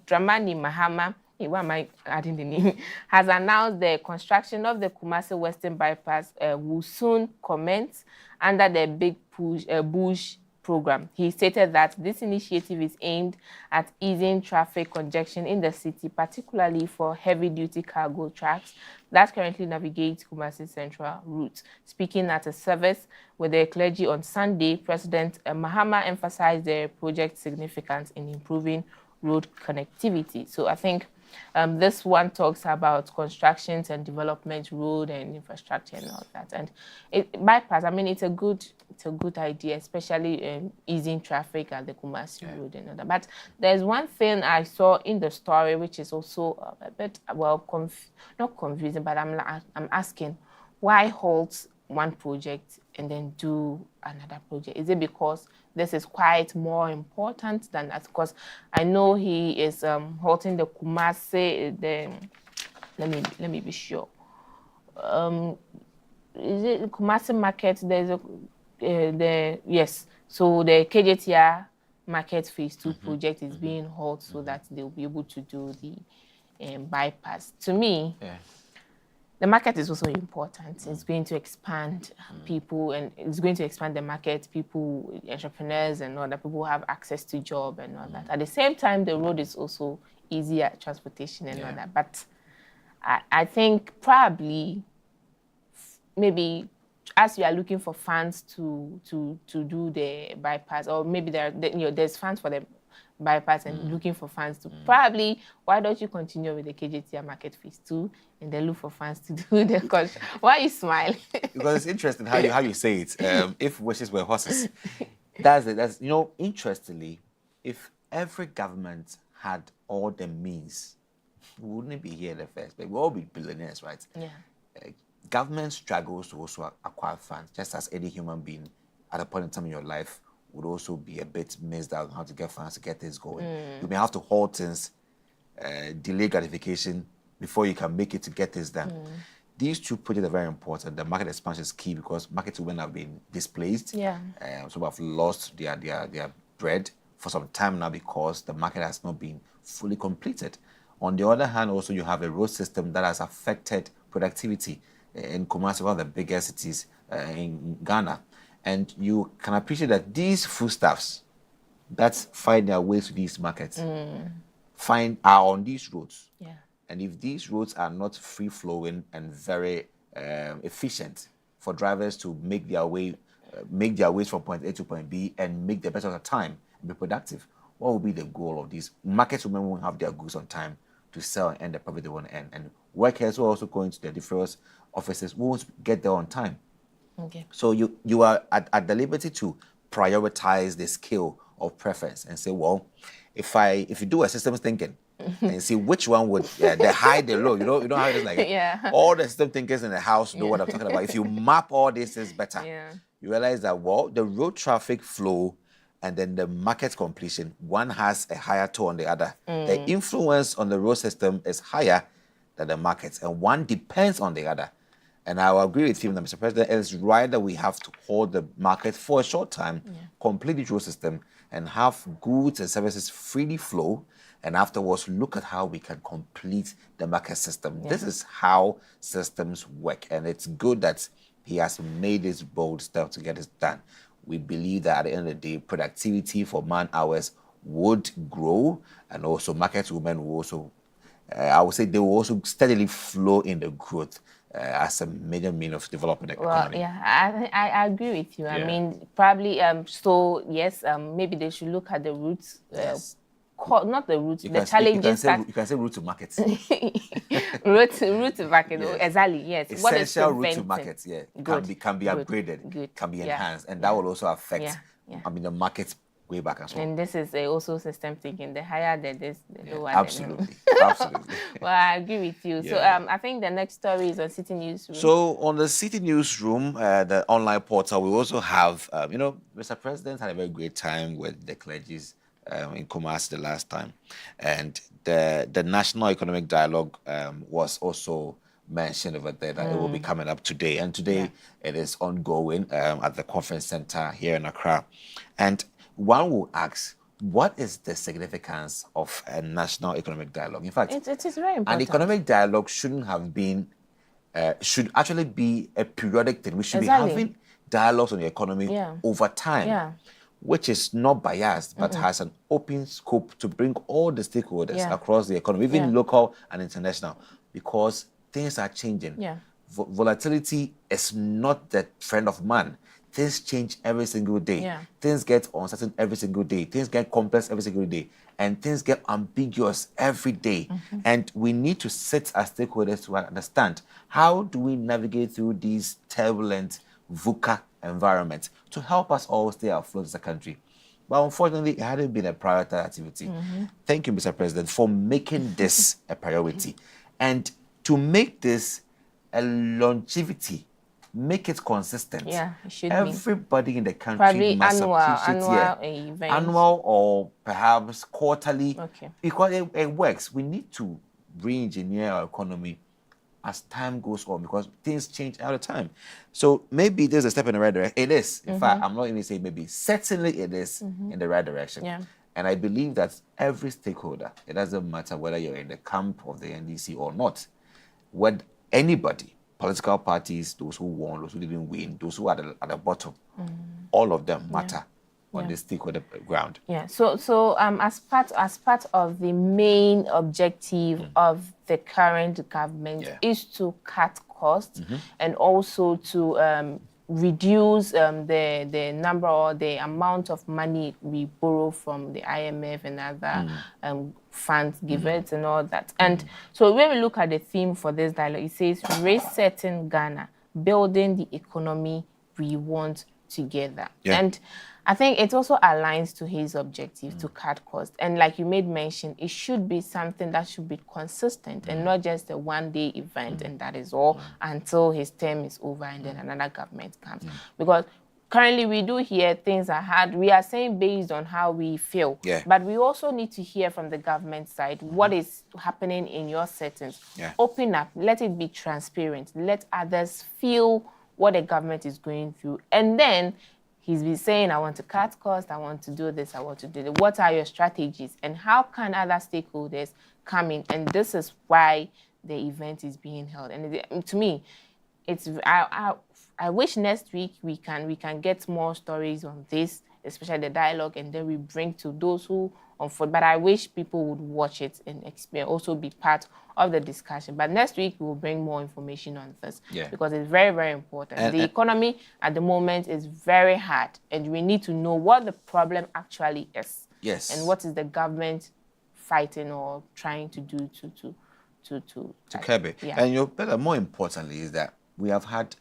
Dramani Mahama, why am I adding the name, has announced the construction of the Kumasi Western Bypass will soon commence under the Big Bush program. He stated that this initiative is aimed at easing traffic congestion in the city, particularly for heavy-duty cargo trucks that currently navigate Kumasi Central route. Speaking at a service with the clergy on Sunday, President Mahama emphasized the project's significance in improving road connectivity. So I think this one talks about constructions and development, road and infrastructure and all that. And bypass, I mean, it's a good idea, especially easing traffic at the Kumasi road and all that. But there's one thing I saw in the story which is also a bit, not confusing, but I'm asking, why halt one project and then do another project? Is it because this is quite more important than that? Because I know he is halting the Kumasi, let me be sure. Is it the Kumasi market? There's yes. So the KJTR market phase 2 project is being halted so that they'll be able to do the bypass. To me, the market is also important. It's going to expand people, and it's going to expand the market. People, entrepreneurs and all that, people have access to job and all that. At the same time, the road is also easier transportation and all that. But I think probably, maybe as you are looking for funds to do the bypass, or maybe there's funds for the bypass and looking for funds to probably, why don't you continue with the KJTR market phase 2 and then look for funds to do the construction? Why are you smiling? Because it's interesting how you say it. If wishes were horses, that's interestingly, if every government had all the means, we wouldn't be here in the first place. We'd all be billionaires, right? Yeah. Government struggles to also acquire funds, just as any human being at a point in time in your life would also be a bit missed out on how to get funds to get things going. You may have to halt things, delay gratification before you can make it to get this done. These two projects are very important. The market expansion is key because market women have been displaced. Some have lost their bread for some time now because the market has not been fully completed. On the other hand, also you have a road system that has affected productivity in Kumasi, one of the biggest cities in Ghana. And you can appreciate that these foodstuffs that find their way to these markets are on these roads. And if these roads are not free-flowing and very efficient for drivers to make their ways from point A to point B and make the best of the time and be productive, what will be the goal of these? Market women won't have their goods on time to sell and earn the profit they want to earn. And workers who are also going to their different offices won't get there on time. So you are at the liberty to prioritize the scale of preference and say, well, if you do a systems thinking and see which one would the high, the low, you know how it is like all the system thinkers in the house know what I'm talking about. If you map all this is better, you realize that the road traffic flow and then the market completion, one has a higher toll on the other. The influence on the road system is higher than the markets, and one depends on the other. And I will agree with him that, Mr. President, it is right that we have to hold the market for a short time, complete the road system, and have goods and services freely flow, and afterwards look at how we can complete the market system. This is how systems work, and it's good that he has made this bold step to get this done. We believe that at the end of the day, productivity for man hours would grow, and also market women will also I would say they will also steadily flow in the growth as a major mean of developing the economy. Yeah, I agree with you. I mean, probably, so yes, maybe they should look at the roots. Not the roots, the challenges. You can say route to market. route to market, exactly, yes. Essential route to market, can be upgraded, can be enhanced, and that will also affect, the market way back as well. And this is also system thinking. The higher the lower. Absolutely. Well, I agree with you. So I think the next story is on City Newsroom. So on the City Newsroom, the online portal, we also have, Mr. President had a very great time with the clergies in Kumasi the last time, and the National Economic Dialogue was also mentioned over there that it will be coming up today, and today it is ongoing at the conference center here in Accra. And one will ask, what is the significance of a national economic dialogue? In fact, it is very important. An economic dialogue shouldn't have been, should actually be a periodic thing. We should be having dialogues on the economy over time, which is not biased, but has an open scope to bring all the stakeholders across the economy, even local and international, because things are changing. Volatility is not the friend of man. Things change every single day. Things get uncertain every single day. Things get complex every single day. And things get ambiguous every day. And we need to sit as stakeholders to understand, how do we navigate through these turbulent VUCA environments to help us all stay afloat as a country. But unfortunately, it hadn't been a prioritized activity. Thank you, Mr. President, for making this a priority. And to make this a longevity, make it consistent. It should Everybody in the country probably must appreciate annual or perhaps quarterly, because it works. We need to re-engineer our economy as time goes on, because things change all the time. So maybe there's a step in the right direction. It is. In fact, I'm not even saying maybe. Certainly it is in the right direction. And I believe that every stakeholder, it doesn't matter whether you're in the camp of the NDC or not, with anybody, political parties, those who won, those who didn't win, those who are at the bottom, all of them matter on the stakeholder ground. So as part of the main objective of the current government is to cut costs and also to reduce the number or the amount of money we borrow from the IMF and other funds givers and all that. And so when we look at the theme for this dialogue, it says resetting Ghana, building the economy we want together. And I think it also aligns to his objective to cut costs. And like you made mention, it should be something that should be consistent and not just a one-day event and that is all until his term is over and then another government comes. Because currently we do hear things are hard. We are saying based on how we feel. But we also need to hear from the government side what is happening in your settings. Open up, let it be transparent, let others feel what the government is going through. And then he's been saying, I want to cut costs, I want to do this, I want to do that. What are your strategies? And how can other stakeholders come in? And this is why the event is being held. And to me, it's I wish next week we can get more stories on this, especially the dialogue, and then we bring to those who on foot. But I wish people would watch it and experience, also be part of the discussion. But next week we will bring more information on this because it's very, very important. The economy at the moment is very hard, and we need to know what the problem actually is. And what is the government fighting or trying to do to curb it. And more importantly is that we have had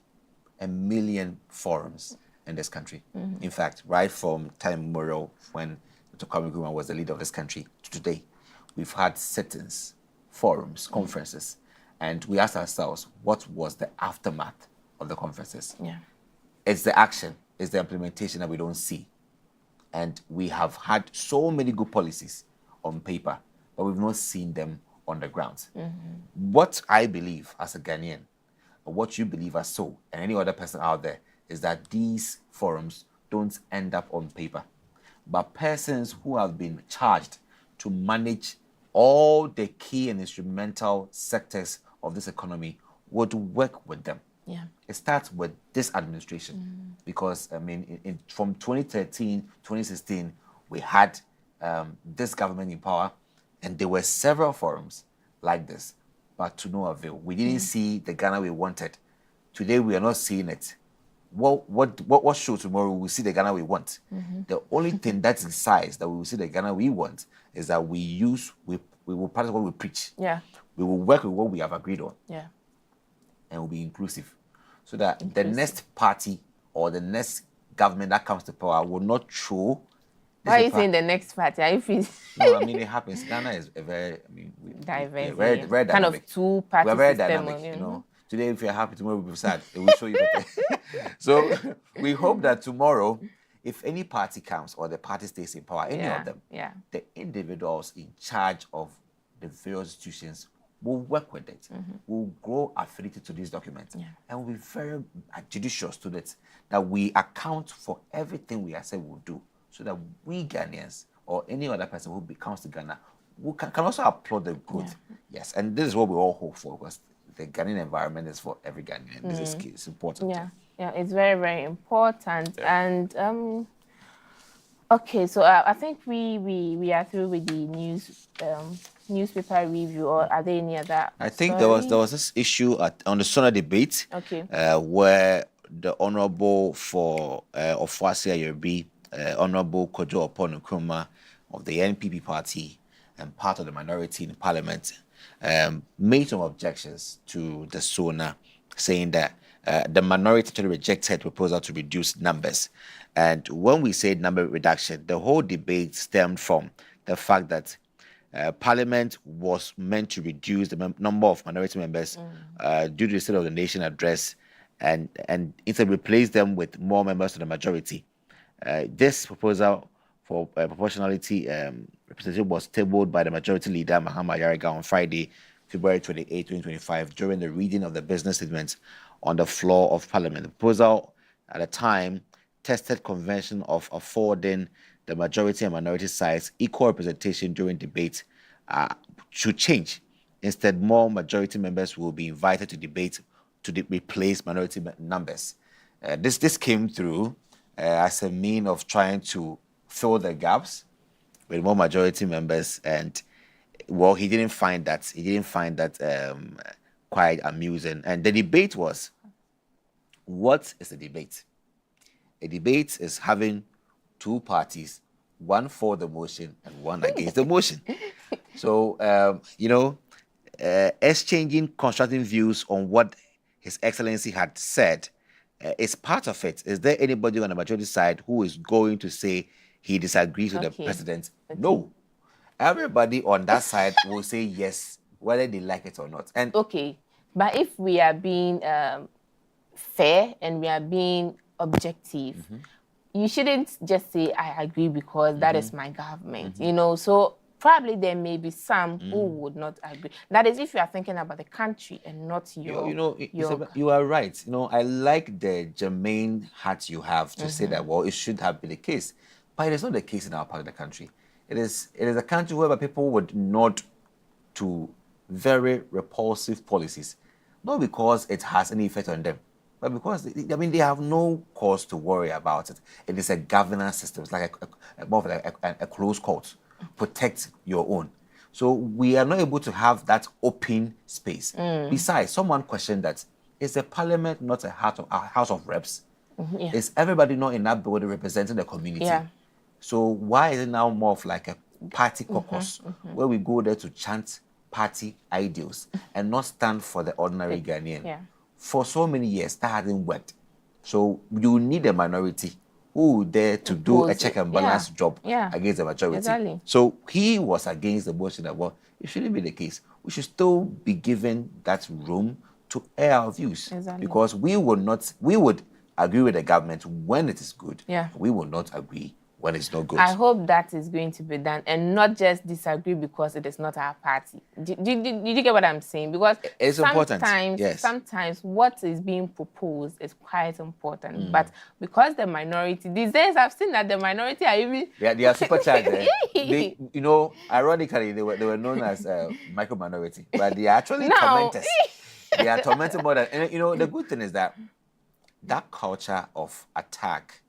1 million forums in this country. In fact, right from time immemorial, when Dr. Kwame Nkrumah was the leader of this country, to today, we've had sit-ins, forums, conferences, and we asked ourselves, what was the aftermath of the conferences? It's the action, it's the implementation that we don't see. And we have had so many good policies on paper, but we've not seen them on the ground. What I believe as a Ghanaian, or what you believe as so, and any other person out there, is that these forums don't end up on paper, but persons who have been charged to manage all the key and instrumental sectors of this economy would work with them. It starts with this administration, because I mean, from 2013, 2016, we had this government in power, and there were several forums like this, but to no avail. We didn't see the Ghana we wanted. Today we are not seeing it. What show tomorrow we will see the Ghana we want? The only thing that's in size that we will see the Ghana we want is that we will practice what we preach. Yeah. We will work with what we have agreed on. Yeah. And will be inclusive. So that the next party or the next government that comes to power will not throw. Why are you saying the next party? Are you feeling? No, I mean it happens. Ghana is a very, diverse, very dynamic. Kind of two-party We're very system, dynamic, you know. Today, if you're happy, tomorrow we'll be sad. It will show you. So we hope that tomorrow, if any party comes or the party stays in power, any of them, the individuals in charge of the various institutions will work with it, will grow affiliated to these documents, and will be very judicious to it, that we account for everything we have said we'll do, so that we Ghanaians or any other person who comes to Ghana can also applaud the growth. Yes, and this is what we all hope for, because the Ghanaian environment is for every Ghanaian. This is key. It's important. Yeah, it's very, very important. And okay, so I think we are through with the newspaper review, or are there any other? I think there was this issue on the Sona debate, where the Honourable for Ofoase Ayorbi, Honourable Kojo Oppong Nkrumah of the NPP party and part of the minority in Parliament, made some objections to the Sona, saying that the minority actually rejected proposal to reduce numbers. And when we say number reduction, the whole debate stemmed from the fact that Parliament was meant to reduce the number of minority members due to the State of the Nation address, and instead replace them with more members to the majority. This proposal for proportionality representation was tabled by the majority leader, Mahama Ayariga, on Friday, February 28, 2025, during the reading of the business statement on the floor of Parliament. The proposal at the time tested convention of affording the majority and minority sides equal representation during debate should change. Instead, more majority members will be invited to debate to replace minority numbers. This came through as a mean of trying to fill the gaps with more majority members, and well, he didn't find that quite amusing. And the debate was, what is a debate? A debate is having two parties, one for the motion and one against the motion. So, exchanging constructive views on what His Excellency had said is part of it. Is there anybody on the majority side who is going to say he disagrees with the president? No. Everybody on that side will say yes, whether they like it or not. And but if we are being fair and we are being objective, you shouldn't just say I agree because that is my government. So probably there may be some who would not agree. That is if you are thinking about the country and not your... You are right. I like the germane heart you have to say that, well, it should have been the case. But it is not the case in our part of the country. It is a country where people would nod to very repulsive policies, not because it has any effect on them, but because, they have no cause to worry about it. It is a governance system. It's like more of a closed court. Protect your own. So we are not able to have that open space. Besides, someone questioned that, is the Parliament not a House of Reps? Is everybody not in that building representing the community? So why is it now more of like a party caucus where we go there to chant party ideals and not stand for the ordinary Ghanaian? For so many years, that hasn't worked. So you need a minority who dare to do a check and balance job against the majority. Exactly. So he was against the motion that, well, it shouldn't be the case. We should still be given that room to air our views. Because we would agree with the government when it is good. We will not agree when it's not good. I hope that is going to be done and not just disagree because it is not our party. Did you get what I'm saying? Because it's important. Sometimes what is being proposed is quite important. But because the minority, these days I've seen that the minority are even... They are supercharged. Ironically, they were known as micro-minority, but they are actually tormentors. They are tormented more than... And the good thing is that culture of attack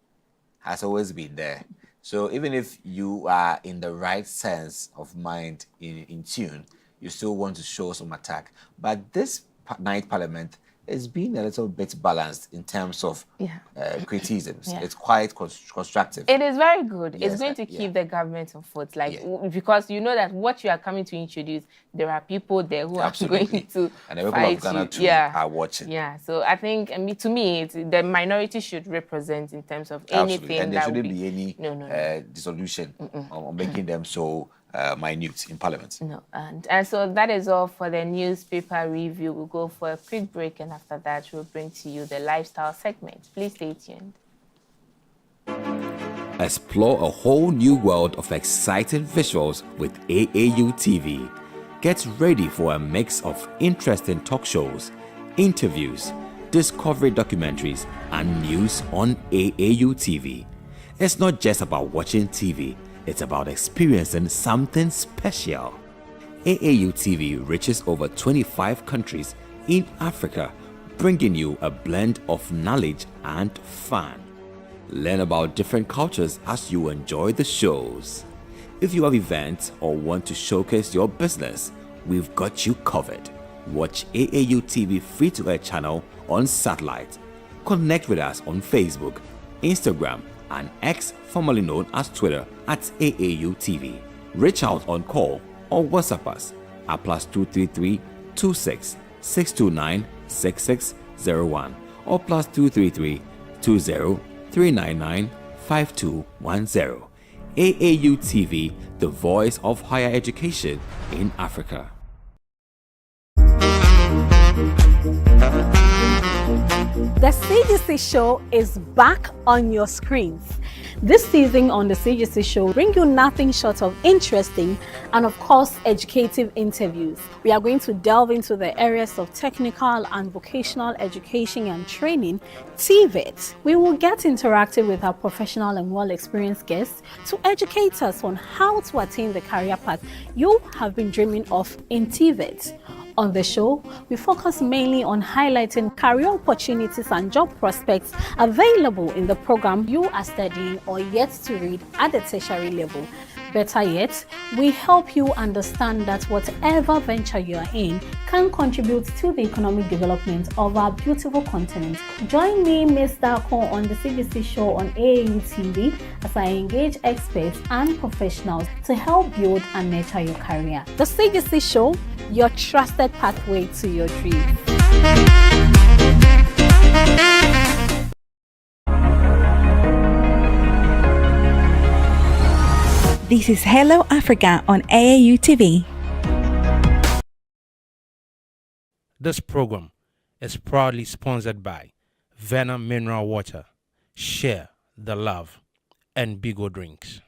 has always been there. So even if you are in the right sense of mind, in tune, you still want to show some attack. But this night parliament is being a little bit balanced in terms of criticisms. Yeah. It's quite constructive. It is very good. Yes, it's going to keep the government on foot, because you know that what you are coming to introduce, there are people there who are going to and the people of Ghana too are watching. Yeah, so I think, to me, the minority should represent in terms of anything. And there that shouldn't be any dissolution on making them so minute in Parliament. No, and so that is all for the newspaper review. We'll go for a quick break, and after that, we'll bring to you the lifestyle segment. Please stay tuned. Explore a whole new world of exciting visuals with AAU TV. Get ready for a mix of interesting talk shows, interviews, discovery documentaries, and news on AAU TV. It's not just about watching TV, it's about experiencing something special. AAU TV reaches over 25 countries in Africa, bringing you a blend of knowledge and fun. Learn about different cultures as you enjoy the shows. If you have events or want to showcase your business, we've got you covered. Watch AAU TV free-to-air channel on satellite. Connect with us on Facebook, Instagram, and X, formerly known as Twitter, at AAU TV. Reach out on call or WhatsApp us at +233 26 629 6601 or +233 20 399 5210. AAU TV, the voice of higher education in Africa. The CGC Show is back on your screens. This season on the CGC Show, bring you nothing short of interesting and of course educative interviews. We are going to delve into the areas of technical and vocational education and training, TVET. We will get interactive with our professional and well-experienced guests to educate us on how to attain the career path you have been dreaming of in TVET. On the show, we focus mainly on highlighting career opportunities and job prospects available in the program you are studying or yet to read at the tertiary level. Better yet, we help you understand that whatever venture you are in can contribute to the economic development of our beautiful continent. Join me, Ms. Darko, on the CGC Show on AAU TV as I engage experts and professionals to help build and nurture your career. The CGC Show, your trusted pathway to your dreams. This is Hello Africa on AAU TV. This program is proudly sponsored by Venom Mineral Water, Share the Love, and Bigo Drinks.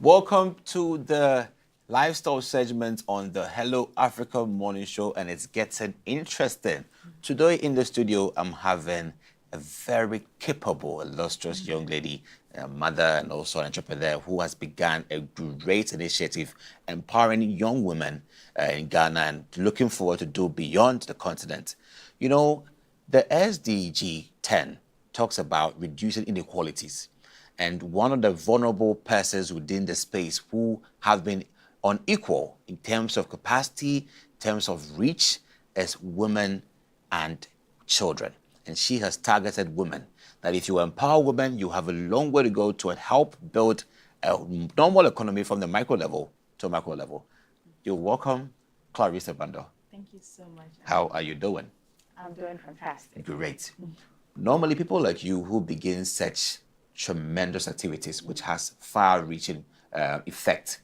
Welcome to the lifestyle segment on the Hello Africa Morning Show, and it's getting interesting. Today in the studio, I'm having a very capable, illustrious young lady, a mother and also an entrepreneur who has begun a great initiative empowering young women in Ghana and looking forward to do beyond the continent. You know, the SDG 10 talks about reducing inequalities. And one of the vulnerable persons within the space who have been unequal in terms of capacity, in terms of reach, is women and children. And she has targeted women. That if you empower women, you have a long way to go to help build a normal economy from the micro level to macro level. You're welcome, Clarissa Bando. Thank you so much. How are you doing? I'm doing fantastic. Great. Normally, people like you who begin such tremendous activities, which has far-reaching effect,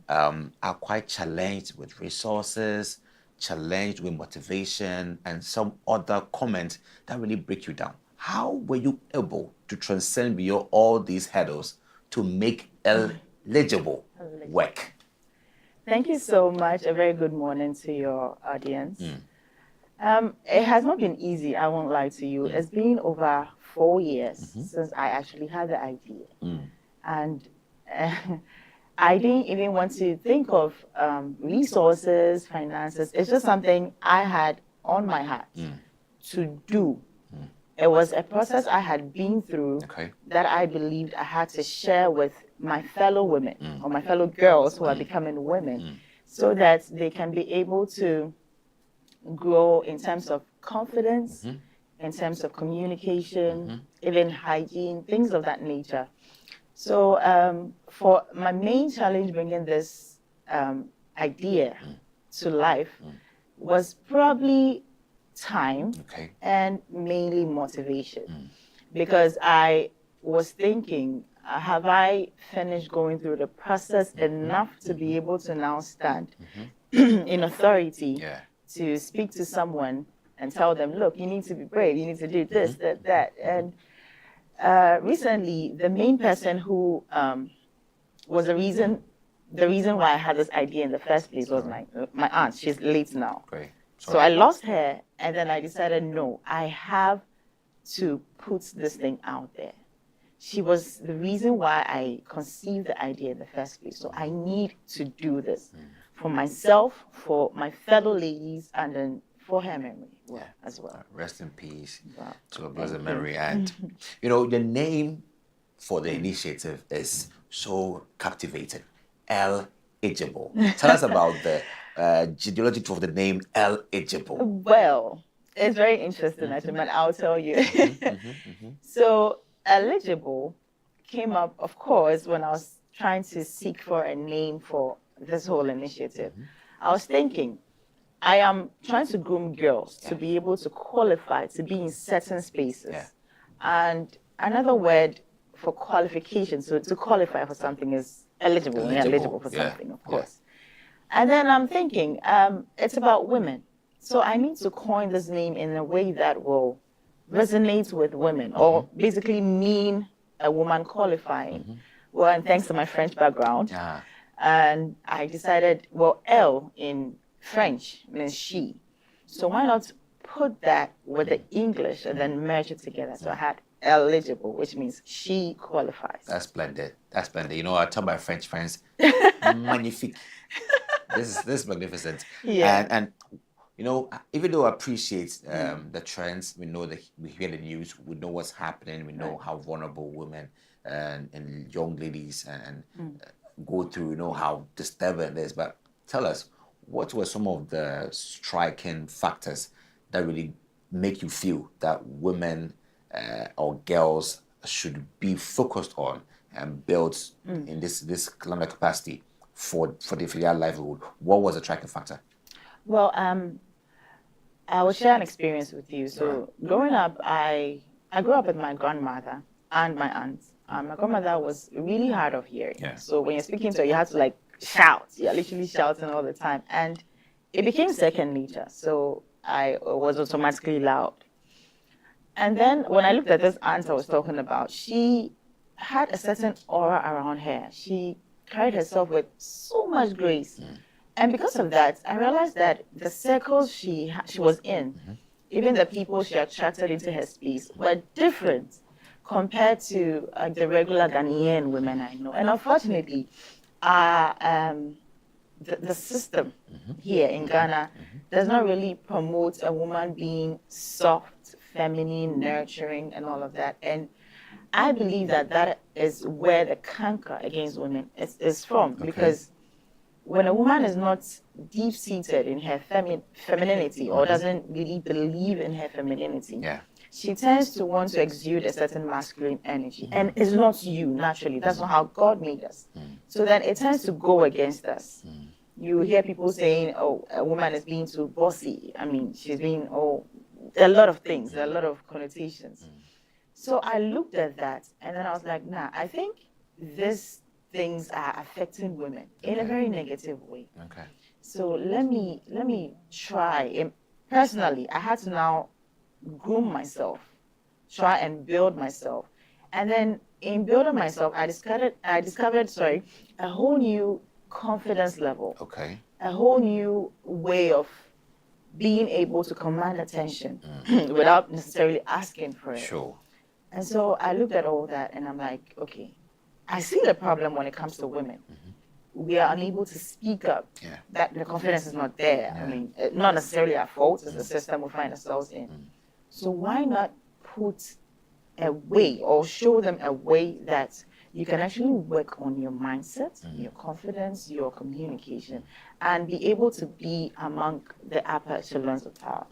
are quite challenged with resources, challenged with motivation and some other comments that really break you down. How were you able to transcend beyond all these hurdles to make eligible work? Thank you so much. A very good morning to your audience. It has not been easy, I won't lie to you. It's been over 4 years since I actually had the idea. And I didn't even want to think of resources, finances. It's just something I had on my heart to do. It was a process I had been through that I believed I had to share with my fellow women or my fellow girls who are becoming women so that they can be able to grow in terms of confidence, in terms of communication, even hygiene, things of that nature. So for my main challenge bringing this idea to life was probably time and mainly motivation. Because I was thinking, have I finished going through the process enough to be able to now stand in authority to speak to someone and tell them, look, you need to be brave, you need to do this, that. And recently, the main person who was the reason why I had this idea in the first place was my aunt. She's late now. So I lost her, and then I decided, no, I have to put this thing out there. She was the reason why I conceived the idea in the first place. So I need to do this for myself, for my fellow ladies, and then for her memory as well. Rest in peace to a blessed memory. And, you know, the name for the initiative is so captivating. Eligible. Tell us about the genealogy of the name Eligible. Well, it's very interesting, actually, but I'll tell you. So, Eligible came up, of course, when I was trying to seek for a name for this whole initiative. I was thinking, I am trying to groom girls to be able to qualify to be in certain spaces. And another word for qualification, so to qualify for something is eligible for something, of course. And then I'm thinking, it's about women. So I need to coin this name in a way that will resonate with women, or basically mean a woman qualifying. Well, and thanks to my French background. And I decided, well, L in French means she. So why not put that with the English and then merge it together? So I had eligible, which means she qualifies. That's splendid. That's splendid. You know, I tell my French friends, magnifique. This is magnificent. And you know, even though I appreciate the trends, we know that we hear the news, we know what's happening, we know how vulnerable women and young ladies and go through, you know, how disturbing it is. But tell us, what were some of the striking factors that really make you feel that women or girls should be focused on and built in this kind of capacity for their livelihood? What was the striking factor? Well, I will share an experience with you. So growing up, I grew up with my grandmother and my aunts. My grandmother was really hard of hearing. So when you're speaking to her, you have to like shout. You're literally shouting all the time. And it became second nature. So I was automatically loud. And then when I looked at this aunt I was talking about, she had a certain aura around her. She carried herself with so much grace. And because of that, I realized that the circles she was in, even the people she attracted into her space, were different compared to the regular Ghanaian women I know. And unfortunately, the system here in Ghana does not really promote a woman being soft, feminine, nurturing, and all of that. And I believe that that is where the canker against women is from, because when a woman is not deep-seated in her femininity or doesn't really believe in her femininity, she tends to want to exude a certain masculine energy. And it's not you, naturally. That's not how God made us. So then it tends to go against us. You hear people saying, oh, a woman is being too bossy. I mean, she's being, a lot of things, a lot of connotations. So I looked at that, and then I was like, nah, I think these things are affecting women in a very negative way. So let me try. Personally, I had to now groom myself, try and build myself. And then in building myself, I discovered a whole new confidence level. Okay. A whole new way of being able to command attention without necessarily asking for it. Sure. And so I looked at all that and I'm like, okay, I see the problem when it comes to women. We are unable to speak up. Yeah. That the confidence is not there. Yeah. I mean, not necessarily our fault, it's the system we find ourselves in. So why not put a way or show them a way that you can actually work on your mindset, your confidence, your communication, and be able to be among the upper echelons of power.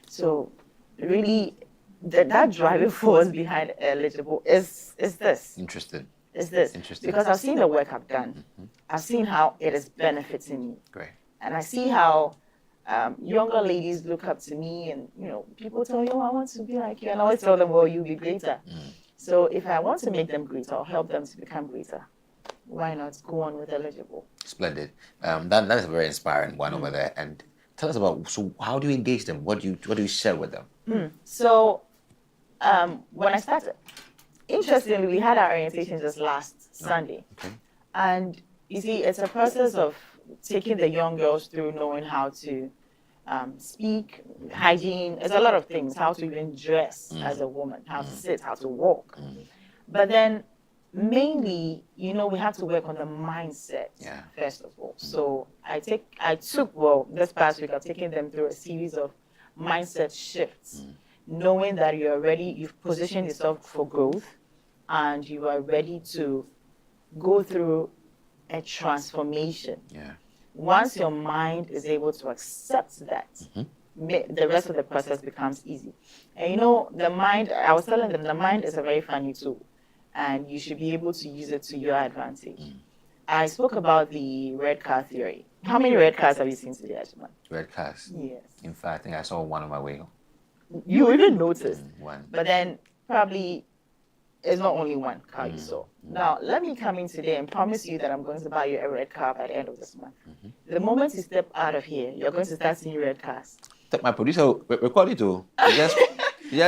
So really, that driving force behind Eligible is this. Interesting. Is this. Interesting. Because I've seen the work I've done. I've seen how it is benefiting me. Great. And I see how younger ladies look up to me and, people tell me, oh, I want to be like you. And I always tell them, well, you'll be greater. So if I want to make them greater or help them to become greater, why not go on with Eligible? Splendid. That is a very inspiring one over there. And tell us about, so how do you engage them? What do you share with them? So when I started, interestingly, we had our orientation just last Sunday. Okay. And you see, it's a process of taking the young girls through knowing how to speak, hygiene. There's a lot of things, how to even dress as a woman, how to sit, how to walk. But then mainly, we have to work on the mindset first of all. So this past week, I've taken them through a series of mindset shifts, knowing that you've positioned yourself for growth and you are ready to go through a transformation. Yeah. Once your mind is able to accept that, the rest of the process becomes easy. And the mind, I was telling them, the mind is a very funny tool and you should be able to use it to your advantage. I spoke about the red car theory. How many red cars have you seen today, Ajman? Red cars? Yes. In fact, I think I saw one on my way. You even noticed. One. But then probably it's not only one car you saw. Now, let me come in today and promise you that I'm going to buy you a red car by the end of this month. The moment you step out of here, you're going to start seeing red cars. My producer recorded it too. You just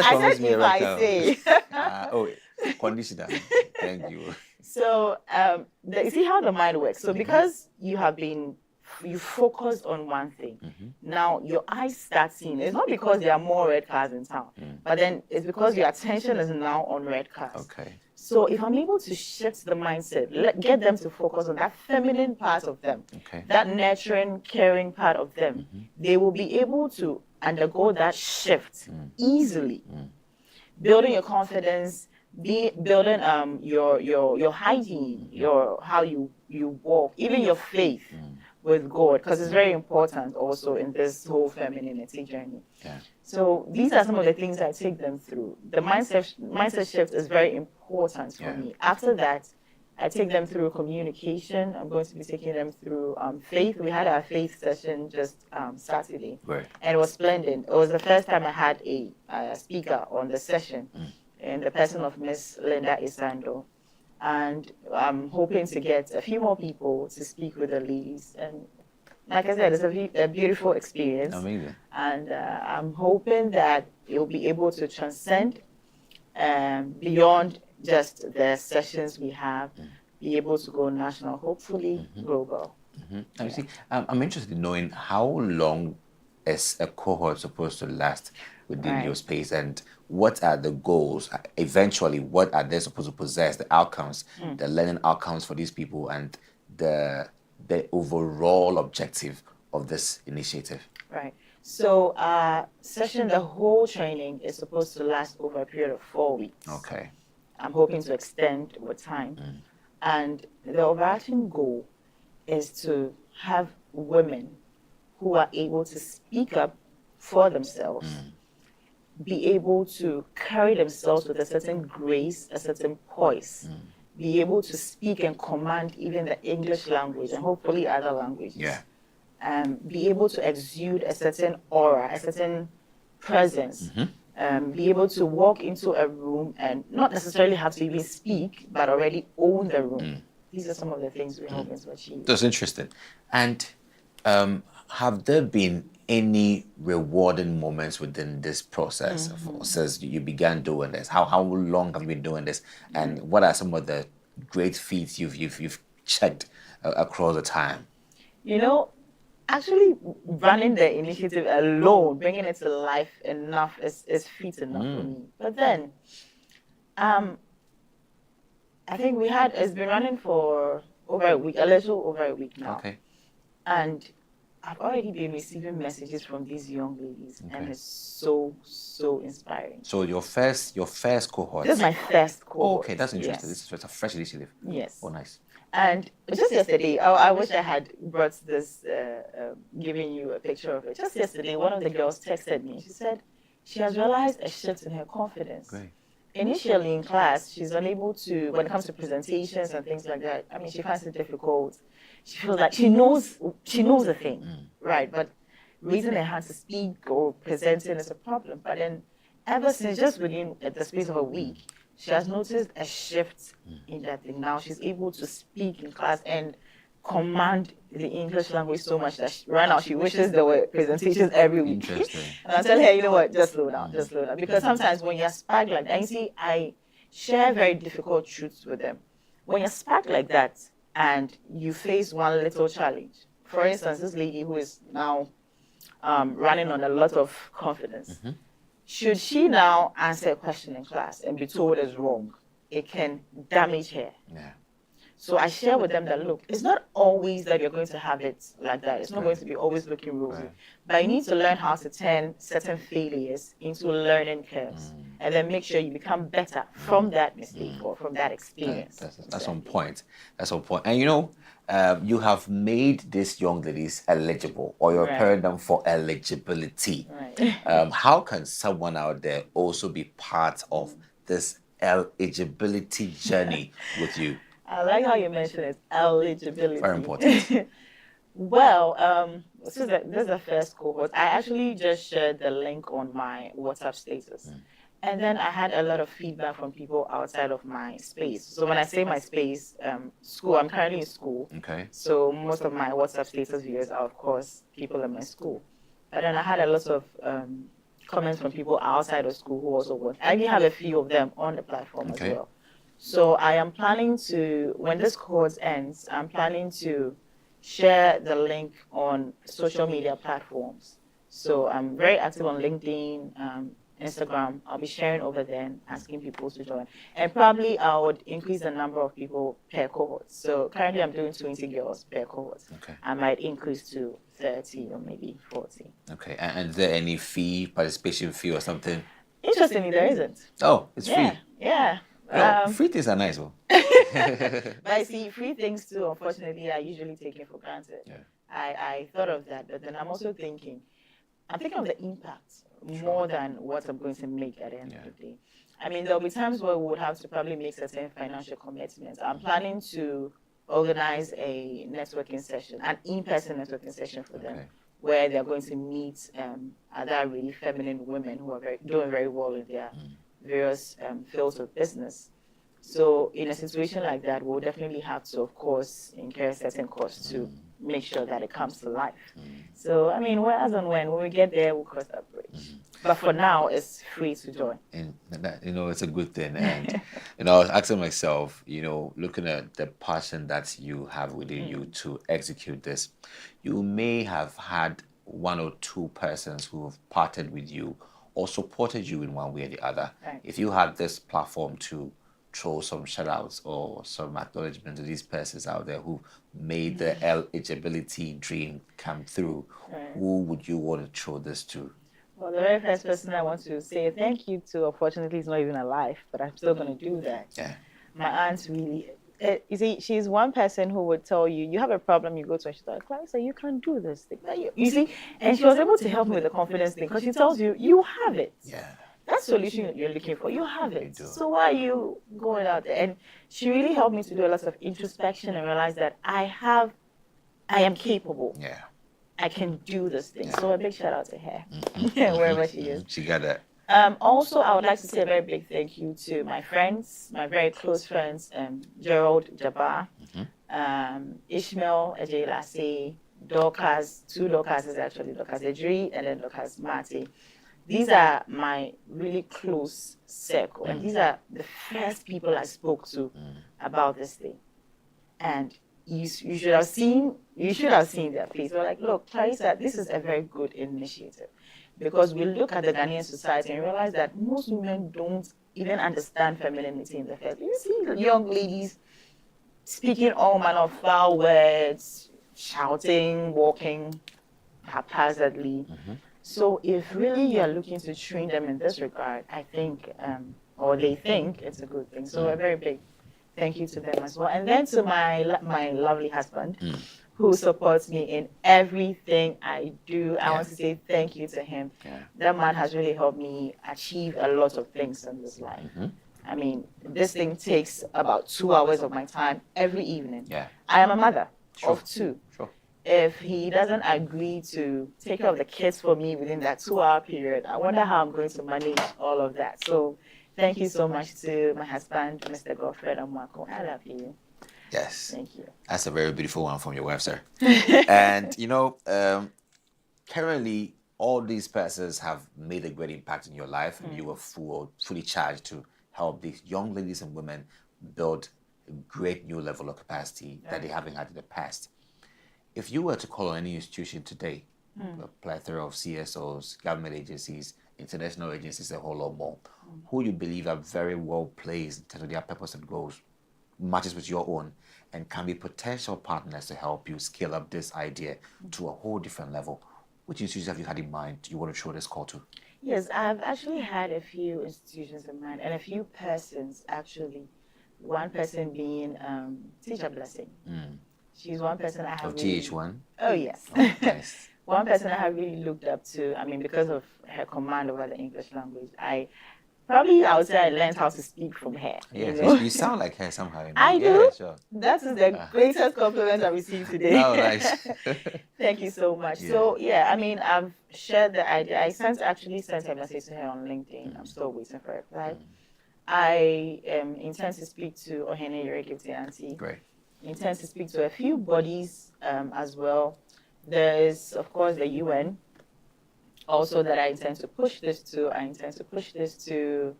promised me a red car. Conditioner. Thank you. So, you see how the mind works. So because you focused on one thing, now your eyes start seeing. It's not because there are more red cars in town, but then it's because your attention is now on red cars. Okay. So if I'm able to shift the mindset, get them to focus on that feminine part of them, that nurturing, caring part of them, they will be able to undergo that shift easily. Building your confidence, building your hygiene, how you walk, even your faith with God, because it's very important also in this whole femininity journey. Yeah. So these are some of the things I take them through. The mindset shift is very important for me. After that, I take them through communication. I'm going to be taking them through faith. We had our faith session just Saturday, right. And it was splendid. It was the first time I had a speaker on the session, in the person of Miss Linda Isando. And I'm hoping to get a few more people to speak with the ladies. And like I said, it's a beautiful experience. Amazing. And I'm hoping that you'll be able to transcend beyond just the sessions we have, be able to go national, hopefully global. Now, you see, I'm interested in knowing how long is a cohort supposed to last within your space, and what are the goals? Eventually, what are they supposed to possess? The outcomes, the learning outcomes for these people, and the overall objective of this initiative. Right. So, session, the whole training is supposed to last over a period of 4 weeks. Okay. I'm hoping to extend with time. And the overarching goal is to have women who are able to speak up for themselves, be able to carry themselves with a certain grace, a certain poise, be able to speak and command even the English language and hopefully other languages. Yeah. Be able to exude a certain aura, a certain presence, be able to walk into a room and not necessarily have to even speak, but already own the room. These are some of the things we're hoping to achieve. That's interesting. And Have there been any rewarding moments within this process? Since you began doing this, how long have you been doing this, and what are some of the great feats you've checked across the time? You know, actually running the initiative alone, bringing it to life enough is feat enough for me. But then, I think it's been running for over a week, a little over a week now. Okay. And I've already been receiving messages from these young ladies, and it's so inspiring. So your first cohort. This is my first cohort. Oh, okay, that's interesting. Yes. This is a fresh initiative. Yes. Oh, nice. And just yesterday, I wish I had brought this, giving you a picture of it. Just yesterday, one of the girls texted me. She said she has realized a shift in her confidence. Great. Initially in class, she's unable to, when it comes to presentations and things like that, I mean, she finds it difficult. She feels like she knows a thing, right? But raising her hand to speak or presenting is a problem. But then ever since, just within the space of a week, she has noticed a shift in that thing. Now she's able to speak in class and command the English language so much that right now she wishes there were presentations every week. Interesting. And I tell her, you know what, just slow down. Because sometimes when you're sparked like that, you see, I share very difficult truths with them. When you're sparked like that and you face one little challenge, for instance, this lady who is now running on a lot of confidence, should she now answer a question in class and be told it's wrong, it can damage her. Yeah. So I share with them that, look, it's not always that you're going to have it like that. It's not going to be always looking rosy. But you need to learn how to turn certain failures into learning curves and then make sure you become better from that mistake or from that experience. That's on point. That's on point. And you know, you have made these young ladies eligible, or you're preparing them for eligibility. Right. How can someone out there also be part of this eligibility journey with you? I like how you mentioned it, eligibility. Very important. Well, this is the first cohort. I actually just shared the link on my WhatsApp status. And then I had a lot of feedback from people outside of my space. So when I say my space, school, I'm currently in school. Okay. So most of my WhatsApp status viewers are, of course, people in my school. But then I had a lot of comments from people outside of school who also want. I even have a few of them on the platform as well. So I am planning to, when this course ends, I'm planning to share the link on social media platforms. So I'm very active on LinkedIn, Instagram. I'll be sharing over there and asking people to join. And probably I would increase the number of people per cohort. So currently I'm doing 20 girls per cohort. Okay. I might increase to 30 or maybe 40. Okay. And is there any participation fee or something? Interestingly, there isn't. Oh, it's free. Yeah. Free things are nice, though. But I see, free things too, unfortunately, are usually taken for granted. Yeah. I thought of that, but then I'm also thinking of the impact more than what I'm going to make at the end of the day. I mean, there'll be times where we would have to probably make certain financial commitments. I'm planning to organize a networking session, an in-person networking session for them, where they're going to meet other really feminine women who are doing very well in their various fields of business. So in a situation like that, we'll definitely have to, of course, incur certain costs to make sure that it comes to life. So, I mean, whereas and when we get there, we'll cross that bridge. But for now, it's free to join. And that, it's a good thing. And, I was asking myself, looking at the passion that you have within you to execute this, you may have had one or two persons who have partnered with you or supported you in one way or the other. Right. If you had this platform to throw some shout-outs or some acknowledgement to these persons out there who made the eligibility dream come through, who would you want to throw this to? Well, the very first person I want to say thank you to, unfortunately, he's not even alive, but I'm still going to do that. Yeah. My aunt really, you see, she's one person who would tell you, you have a problem, you go to her, she's like, Clarissa, you can't do this thing. You see, and she was able to help me with the confidence thing because she tells you, you have it. Yeah. That solution you're looking for, you have it. So why are you going out there? And she really helped me to do a lot of introspection and realize that I am capable. Yeah. I can do this thing. So a big shout out to her, wherever she is. She got that. Also, I would like to say a very big thank you to my friends, my very close friends, Gerald Jabbar, Ishmael Ajay Lassie, Dorcas, two Dorcases actually, Dorcas Ejiri and then Dorcas Mate. These are my really close circle, and these are the first people I spoke to about this thing. And you should have seen their face. They're like, look, Clarissa, this is a very good initiative, because we look at the Ghanaian society and realize that most women don't even understand femininity in the first place. You see the young ladies speaking all manner of foul words, shouting, walking haphazardly. So if really you are looking to train them in this regard, I think, or they think it's a good thing. So a very big thank you to them as well. And then to my lovely husband, who supports me in everything I do. I want to say thank you to him. That man has really helped me achieve a lot of things in this life. I mean, this thing takes about 2 hours of my time every evening. I am a mother of two. If he doesn't agree to take care of the kids for me within that 2-hour period, I wonder how I'm going to manage all of that. So thank you so much to my husband, Mr. Godfred Amwako. I love you. Yes. Thank you. That's a very beautiful one from your wife, sir. And, you know, currently, all these persons have made a great impact in your life, and you were fully charged to help these young ladies and women build a great new level of capacity that they haven't had in the past. If you were to call on any institution today, a plethora of CSOs, government agencies, international agencies, a whole lot more, who you believe are very well placed in terms of their purpose and goals, matches with your own, and can be potential partners to help you scale up this idea to a whole different level, which institutions have you had in mind you want to show this call to? Yes, I've actually had a few institutions in mind and a few persons actually. One person being Teacher Blessing. She's one person I have GH1? Oh, yes. Oh, nice. One person I have really looked up to. I mean, because of her command over the English language, I would say I learned how to speak from her. Yes, you know? you sound like her somehow. You know? I do? Yeah, sure. That is the greatest compliment I received today. Oh, nice. Thank you so much. Yeah. So, yeah, I mean, I've shared the idea. I actually sent a message to her on LinkedIn. I'm still waiting for a reply. I intend to speak to Ohene Yeregifte Auntie. Great. Intend to speak to a few bodies as well. There is, of course, the UN, also that I intend to push this to. I intend to push this to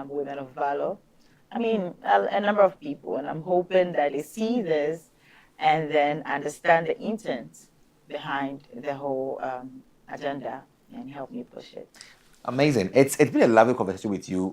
Women of Valor. I mean, a number of people, and I'm hoping that they see this and then understand the intent behind the whole agenda and help me push it. Amazing. It's been a lovely conversation with you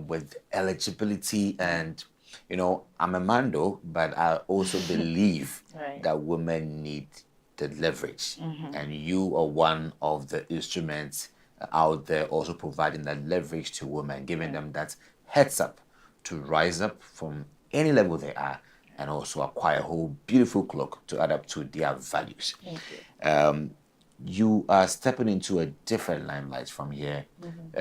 with eligibility, and you know, I'm a Mando, but I also believe that women need the leverage, and you are one of the instruments out there also providing that leverage to women, giving them that heads up to rise up from any level they are and also acquire a whole beautiful cloak to add up to their values. Thank you. You are stepping into a different limelight from here.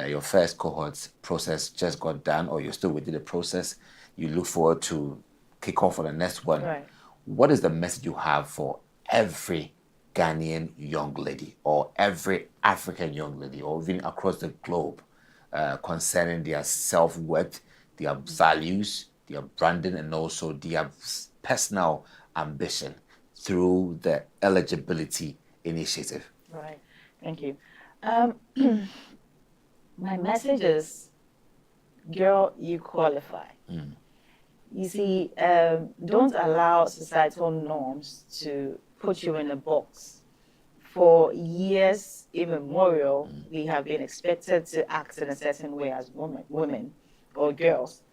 Your first cohort process just got done, or you're still within the process. You look forward to kick off on the next one. Right. What is the message you have for every Ghanaian young lady, or every African young lady, or even across the globe, concerning their self-worth, their values, their branding, and also their personal ambition through the eligibility initiative? Right. Thank you. My message is, girl, you qualify. You see, don't allow societal norms to put you in a box. For years immemorial, we have been expected to act in a certain way as women or girls.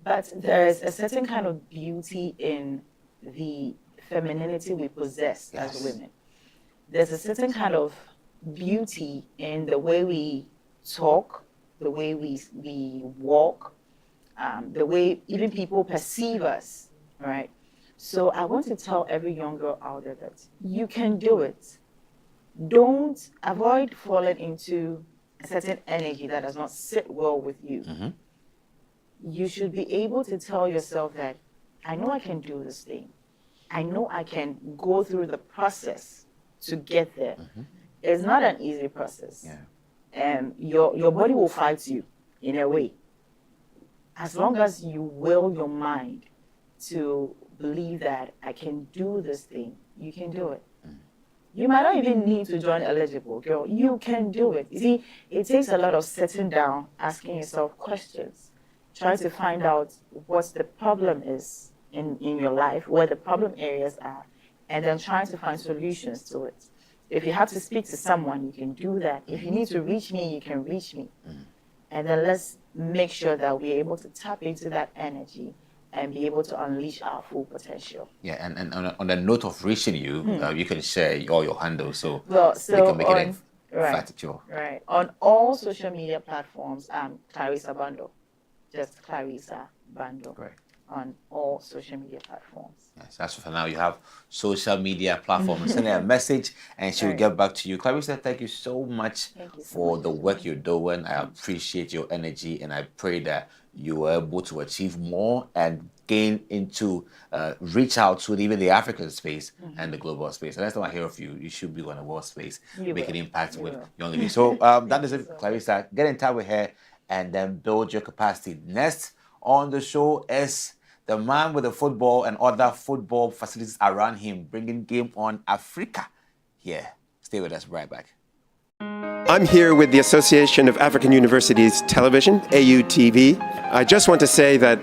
But there is a certain kind of beauty in the femininity we possess as women. There's a certain kind of beauty in the way we talk, the way we walk, the way even people perceive us, right? So I want to tell every young girl out there that you can do it. Don't avoid falling into a certain energy that does not sit well with you. You should be able to tell yourself that I know I can do this thing. I know I can go through the process to get there. It's not an easy process. Your body will fight you in a way. As long as you will your mind to believe that I can do this thing, you can do it. You might not even need to join eligible, girl. You can do it. You see, it takes a lot of sitting down, asking yourself questions, trying to find out what the problem is in your life, where the problem areas are, and then trying to find solutions to it. If you have to speak to someone, you can do that. If you need to reach me, you can reach me. And then let's make sure that we're able to tap into that energy and be able to unleash our full potential. Yeah, and on the note of reaching you, you can share all your handles so So they can make on, it emphatic. Right. On all social media platforms, I'm Clarissa Bando. Just Clarissa Bando. Right. On all social media platforms. Yes, that's for now. You have social media platforms. Send her a message and she will get back to you. Clarissa, thank you so much for the work you're doing. I appreciate your energy and I pray that you are able to achieve more and gain into, reach out to even the African space and the global space. And that's what I hear of you. You should be on the world space, make an impact with young ladies. So that is it, Clarissa. Get in touch with her and then build your capacity. Next on the show is the man with the football and other football facilities around him, bringing Game On Africa. Yeah, stay with us, right back. I'm here with the Association of African Universities Television, AUTV. I just want to say that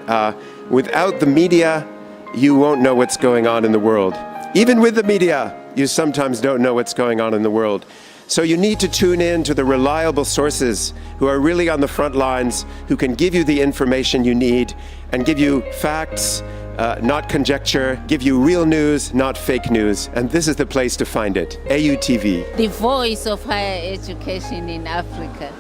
without the media, you won't know what's going on in the world. Even with the media, you sometimes don't know what's going on in the world. So you need to tune in to the reliable sources who are really on the front lines, who can give you the information you need and give you facts, not conjecture, give you real news, not fake news. And this is the place to find it, AUTV. The voice of higher education in Africa.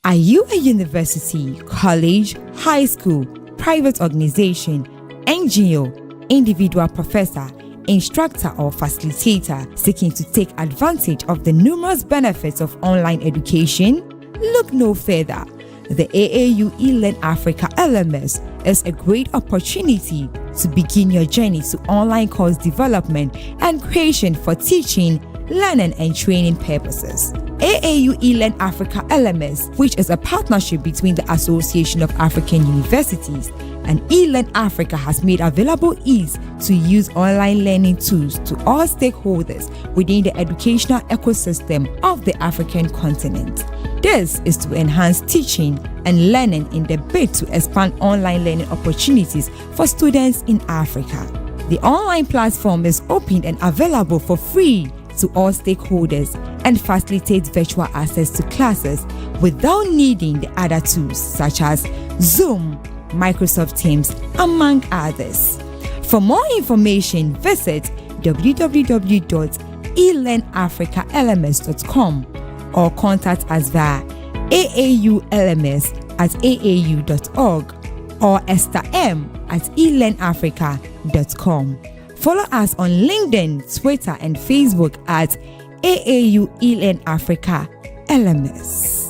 Are you a university, college, high school, private organization, NGO, individual professor, instructor or facilitator seeking to take advantage of the numerous benefits of online education? Look no further. The AAU eLearn Africa LMS is a great opportunity to begin your journey to online course development and creation for teaching, learning and training purposes. AAU eLearn Africa LMS, which is a partnership between the Association of African Universities and eLearn Africa, has made available ease to use online learning tools to all stakeholders within the educational ecosystem of the African continent. This is to enhance teaching and learning in the bid to expand online learning opportunities for students in Africa. The online platform is open and available for free to all stakeholders and facilitates virtual access to classes without needing the other tools such as Zoom, Microsoft Teams, among others. For more information, visit www.elearnafricalms.com or contact us via aaulms@aau.org or estherm@elearnafrica.com. Follow us on LinkedIn, Twitter, and Facebook at AAU eLearn Africa LMS.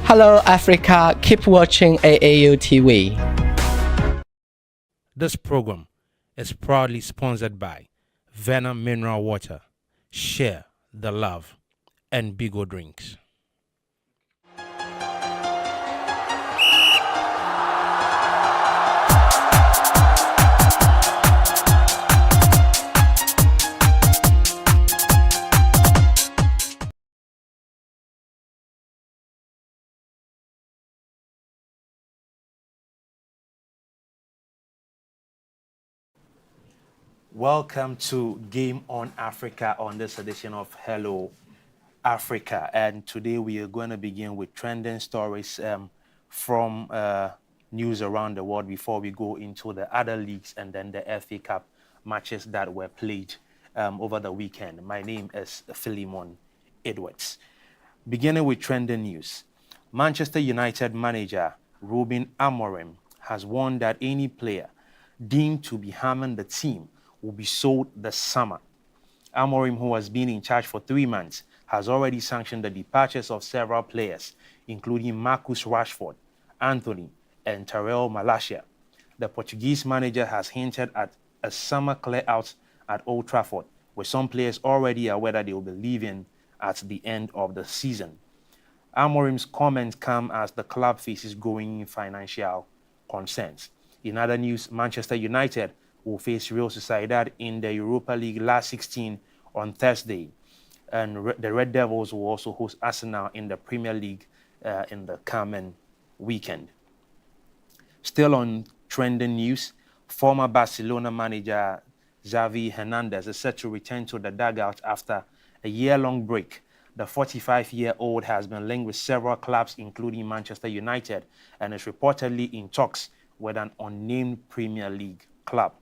Hello Africa, keep watching AAU TV. This program is proudly sponsored by Venom Mineral Water, Share the Love, and Bigo Drinks. Welcome to Game On Africa on this edition of Hello Africa. And today we are going to begin with trending stories from news around the world before we go into the other leagues and then the FA Cup matches that were played over the weekend. My name is Philemon Edwards. Beginning with trending news, Manchester United manager Ruben Amorim has warned that any player deemed to be harming the team will be sold this summer. Amorim, who has been in charge for 3 months, has already sanctioned the departures of several players, including Marcus Rashford, Anthony, and Tyrell Malacia. The Portuguese manager has hinted at a summer clear-out at Old Trafford, with some players already aware that they will be leaving at the end of the season. Amorim's comments come as the club faces growing financial concerns. In other news, Manchester United will face Real Sociedad in the Europa League last 16 on Thursday. And the Red Devils will also host Arsenal in the Premier League in the coming weekend. Still on trending news, former Barcelona manager Xavi Hernandez is set to return to the dugout after a year-long break. The 45-year-old has been linked with several clubs, including Manchester United, and is reportedly in talks with an unnamed Premier League club.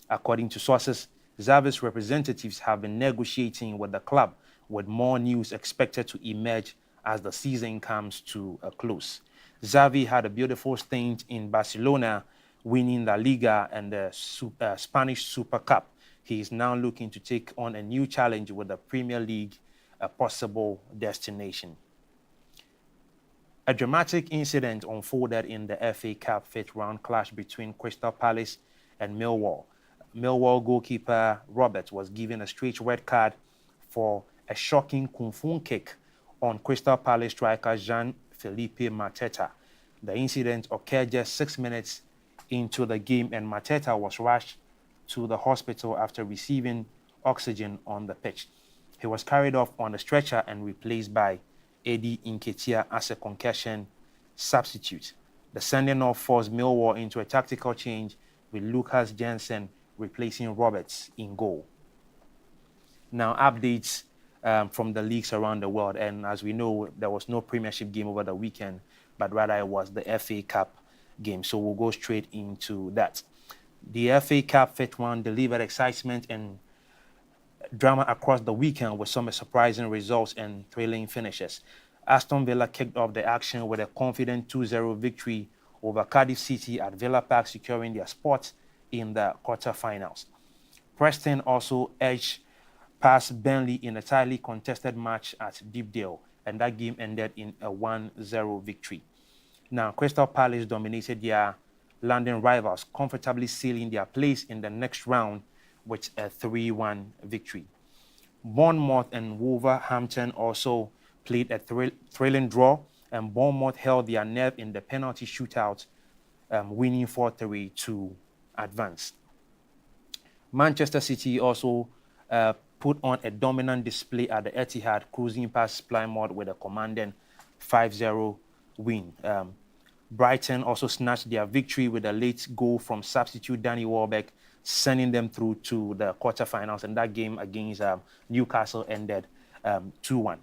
According to sources, Xavi's representatives have been negotiating with the club, with more news expected to emerge as the season comes to a close. Xavi had a beautiful stint in Barcelona, winning La Liga and the Spanish Super Cup. He is now looking to take on a new challenge with the Premier League, a possible destination. A dramatic incident unfolded in the FA Cup fifth-round clash between Crystal Palace and Millwall. Millwall goalkeeper Roberts was given a straight red card for a shocking kung fu kick on Crystal Palace striker Jean-Philippe Mateta. The incident occurred just 6 minutes into the game, and Mateta was rushed to the hospital after receiving oxygen on the pitch. He was carried off on a stretcher and replaced by Eddie Nketiah as a concussion substitute. The sending off forced Millwall into a tactical change, with Lucas Jensen replacing Roberts in goal. Now, updates from the leagues around the world. And as we know, there was no Premiership game over the weekend, but rather it was the FA Cup game. So we'll go straight into that. The FA Cup fifth round delivered excitement and drama across the weekend with some surprising results and thrilling finishes. Aston Villa kicked off the action with a confident 2-0 victory over Cardiff City at Villa Park, securing their spot in the quarterfinals. Preston also edged past Burnley in a tightly contested match at Deepdale, and that game ended in a 1-0 victory. Now, Crystal Palace dominated their London rivals, comfortably sealing their place in the next round with a 3-1 victory. Bournemouth and Wolverhampton also played a thrilling draw, and Bournemouth held their nerve in the penalty shootout, winning 4-3 to advance. Manchester City also put on a dominant display at the Etihad, cruising past Plymouth with a commanding 5-0 win. Brighton also snatched their victory with a late goal from substitute Danny Welbeck, sending them through to the quarterfinals, and that game against Newcastle ended 2-1.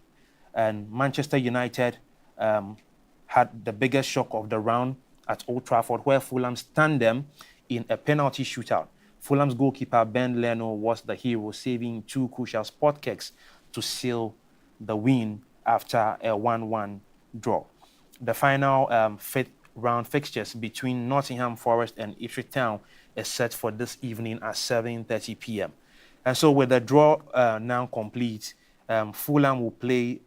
And Manchester United had the biggest shock of the round at Old Trafford, where Fulham stunned them in a penalty shootout. Fulham's goalkeeper Ben Leno was the hero, saving two crucial spot kicks to seal the win after a 1-1 draw. The final fifth round fixtures between Nottingham Forest and Ipswich Town is set for this evening at 7:30 p.m. And so with the draw now complete, Fulham will play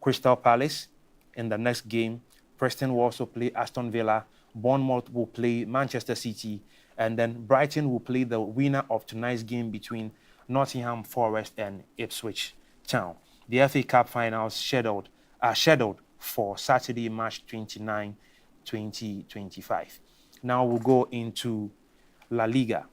Crystal Palace in the next game. Preston will also play Aston Villa. Bournemouth will play Manchester City. And then Brighton will play the winner of tonight's game between Nottingham Forest and Ipswich Town. The FA Cup finals are scheduled for Saturday, March 29, 2025. Now we'll go into La Liga.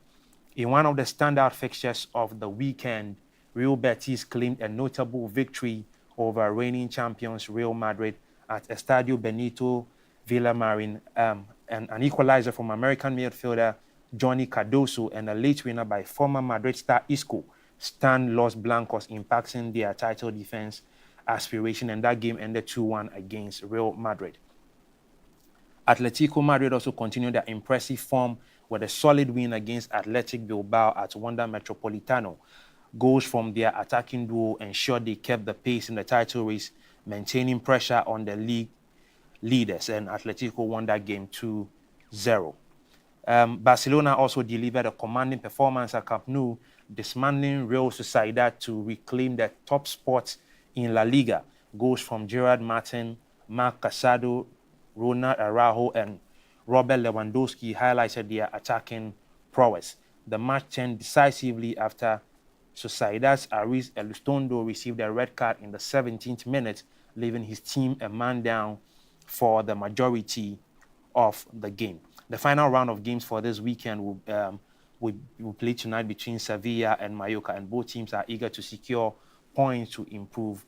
In one of the standout fixtures of the weekend, Real Betis claimed a notable victory over reigning champions Real Madrid at Estadio Benito Villamarin, and an equalizer from American midfielder Johnny Cardoso and a late winner by former Madrid star Isco stunned Los Blancos, impacting their title defense aspiration, and that game ended 2-1 against Real Madrid. Atletico Madrid also continued their impressive form with a solid win against Athletic Bilbao at Wanda Metropolitano. Goals from their attacking duo ensured they kept the pace in the title race, maintaining pressure on the league leaders, and Atletico won that game 2-0. Barcelona also delivered a commanding performance at Camp Nou, dismantling Real Sociedad to reclaim the top spot in La Liga. Goals from Gerard Martin, Marc Casado, Ronald Araujo, and Robert Lewandowski highlighted their attacking prowess. The match turned decisively after Sociedad's Aris Elizondo received a red card in the 17th minute. leaving his team a man down for the majority of the game. The final round of games for this weekend will play tonight between Sevilla and Mallorca, and both teams are eager to secure points to improve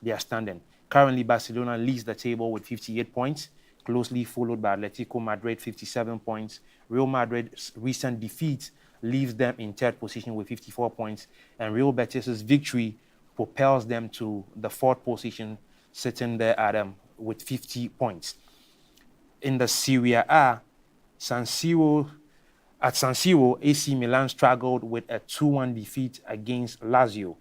their standing. Currently, Barcelona leads the table with 58 points, closely followed by Atletico Madrid, 57 points. Real Madrid's recent defeat leaves them in third position with 54 points, and Real Betis's victory propels them to the fourth position, sitting there at with 50 points. In the Serie A, at San Siro, AC Milan struggled with a 2-1 defeat against Lazio.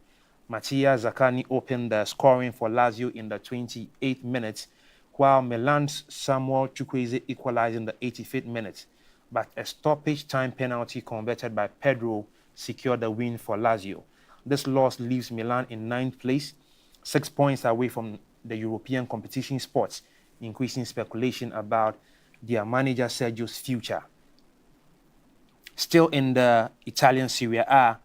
Mattia Zaccagni opened the scoring for Lazio in the 28th minute, while Milan's Samuel Chukwueze equalized in the 85th minute. But a stoppage time penalty converted by Pedro secured the win for Lazio. This loss leaves Milan in 9th place, 6 points away from the European competition spots, increasing speculation about their manager Sergio's future. Still in the Italian Serie A,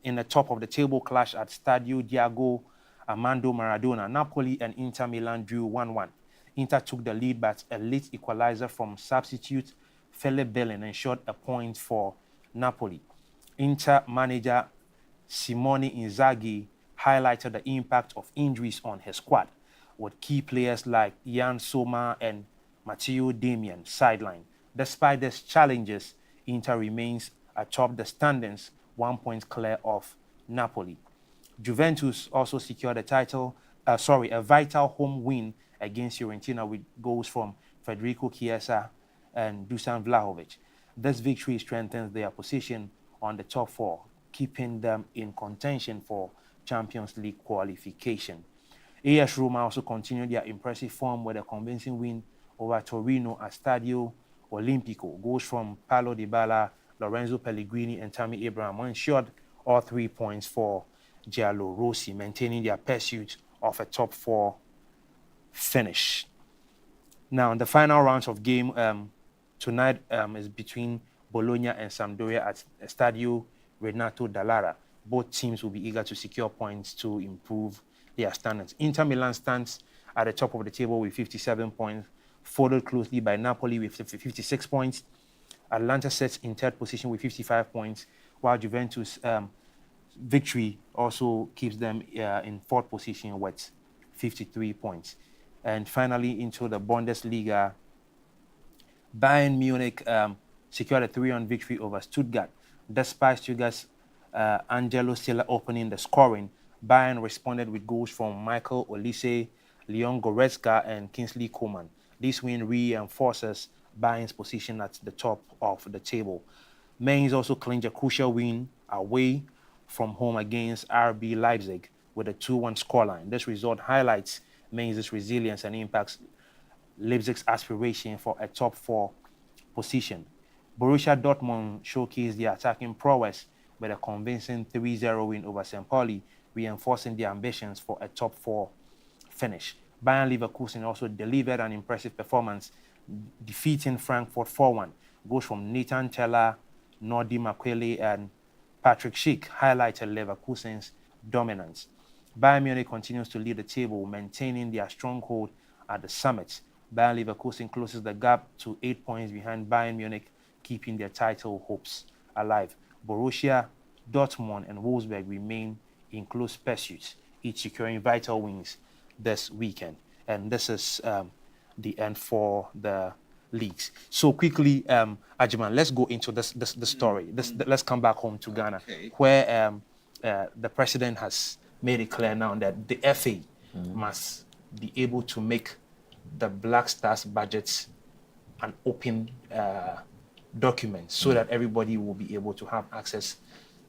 in the top of the table clash at Stadio Diego Armando Maradona, Napoli and Inter Milan drew 1-1. Inter took the lead, but a late equalizer from substitute Philip Bellin ensured a point for Napoli. Inter manager Simone Inzaghi highlighted the impact of injuries on his squad, with key players like Jan Sommer and Matteo Darmian sidelined. Despite these challenges, Inter remains atop the standings, 1 point clear of Napoli. Juventus also secured a vital home win against Fiorentina with goals from Federico Chiesa and Dusan Vlahovic. This victory strengthens their position on the top four, keeping them in contention for Champions League qualification. AS Roma also continued their impressive form with a convincing win over Torino at Stadio Olimpico. Goals from Paulo Dybala, Lorenzo Pellegrini, and Tammy Abraham ensured all 3 points for Giallorossi, maintaining their pursuit of a top four finish. Now, in the final rounds of game tonight is between Bologna and Sampdoria at Stadio Renato Dallara. Both teams will be eager to secure points to improve their standings. Inter Milan stands at the top of the table with 57 points, followed closely by Napoli with 56 points. Atalanta sits in third position with 55 points, while Juventus' victory also keeps them in fourth position with 53 points. And finally, into the Bundesliga, Bayern Munich secured a 3-1 victory over Stuttgart. Despite Stuttgart's Angelo Stiller opening the scoring, Bayern responded with goals from Michael Olise, Leon Goretzka, and Kingsley Coman. This win reinforces Bayern's position at the top of the table. Mainz also clinched a crucial win away from home against RB Leipzig with a 2-1 scoreline. This result highlights Mainz's resilience and impacts Leipzig's aspiration for a top four position. Borussia Dortmund showcased their attacking prowess with a convincing 3-0 win over St. Pauli, reinforcing their ambitions for a top four finish. Bayern Leverkusen also delivered an impressive performance, defeating Frankfurt 4-1. Goals from Nathan Teller, Nordi Makwele, and Patrick Schick highlighted Leverkusen's dominance. Bayern Munich continues to lead the table, maintaining their stronghold at the summit. Bayern Leverkusen closes the gap to 8 points behind Bayern Munich, keeping their title hopes alive. Borussia Dortmund and Wolfsburg remain in close pursuit, each securing vital wins this weekend. And this is the end for the leagues. So quickly, Ajiman, let's go into the story. Let's come back home to Ghana, where the president has made it clear now that the FA must be able to make the Black Stars budgets an open document so that everybody will be able to have access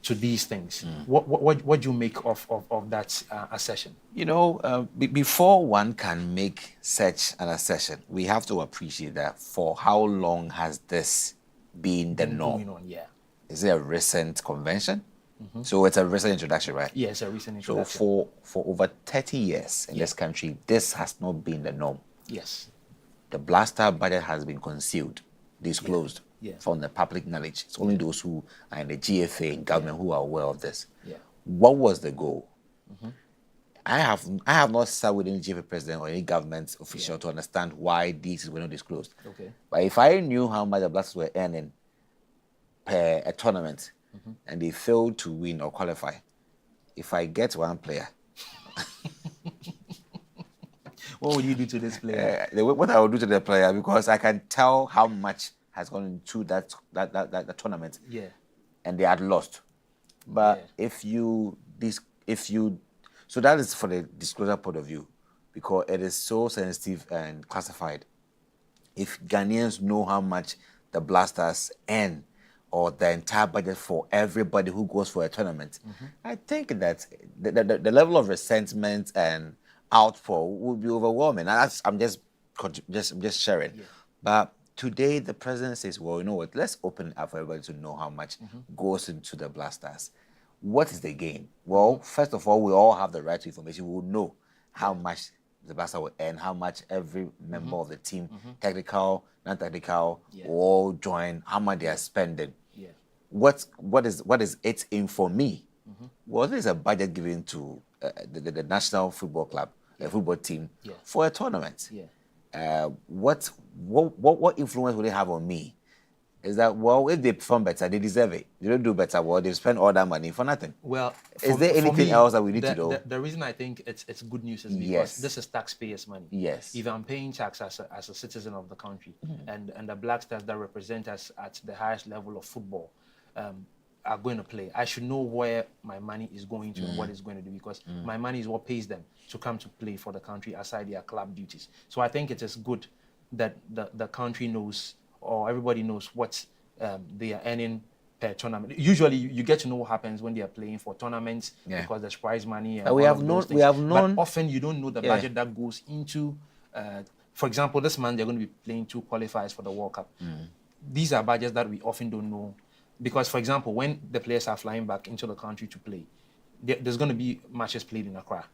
to these things. What do you make of that assertion? You know, before one can make such an assertion, we have to appreciate that for how long has this been the norm? Is it a recent convention? So it's a recent introduction, right? Yeah, it's a recent introduction. So for over 30 years in this country, this has not been the norm. Yes. The Black Star budget has been concealed, disclosed from the public knowledge. It's only those who are in the GFA and government who are aware of this. What was the goal? I have not sat with any GFA president or any government official to understand why these were not disclosed. Okay. But if I knew how much the Blasters were earning per a tournament and they failed to win or qualify, if I get one player, what would you do to this player? What I would do to the player, because I can tell how much has gone into that tournament. Yeah. And they had lost. But if you so that is for the disclosure point of view, because it is so sensitive and classified. If Ghanaians know how much the Blasters earn, or the entire budget for everybody who goes for a tournament, I think that the level of resentment and outpour would be overwhelming. And I'm just sharing. Yeah. But today the president says, well, you know what? Let's open it up for everybody to know how much goes into the Blasters. What is the gain? Well, first of all, we all have the right to information. We will know how much the Blasters will earn, how much every member of the team, technical, non-technical, all join, how much they are spending. Yeah. What is it in for me? Well, there's a budget given to the national football club, a football team, for a tournament. Yeah. What influence will they have on me? Is that, well, if they perform better, they deserve it. They don't do better, well, they spend all that money for nothing. Well, is there anything else that we need to know? The reason I think it's good news is because this is taxpayers' money. Yes. If I'm paying tax as a citizen of the country, and the Black Stars that represent us at the highest level of football are going to play, I should know where my money is going to and what it's going to do, because my money is what pays them to come to play for the country aside their club duties. So I think it is good that the country knows, or everybody knows what they are earning per tournament. Usually, you get to know what happens when they are playing for tournaments because there's prize money. And we have known. But often you don't know the budget that goes into. For example, this month they're going to be playing 2 qualifiers for the World Cup. These are budgets that we often don't know, because, for example, when the players are flying back into the country to play, there's going to be matches played in Accra.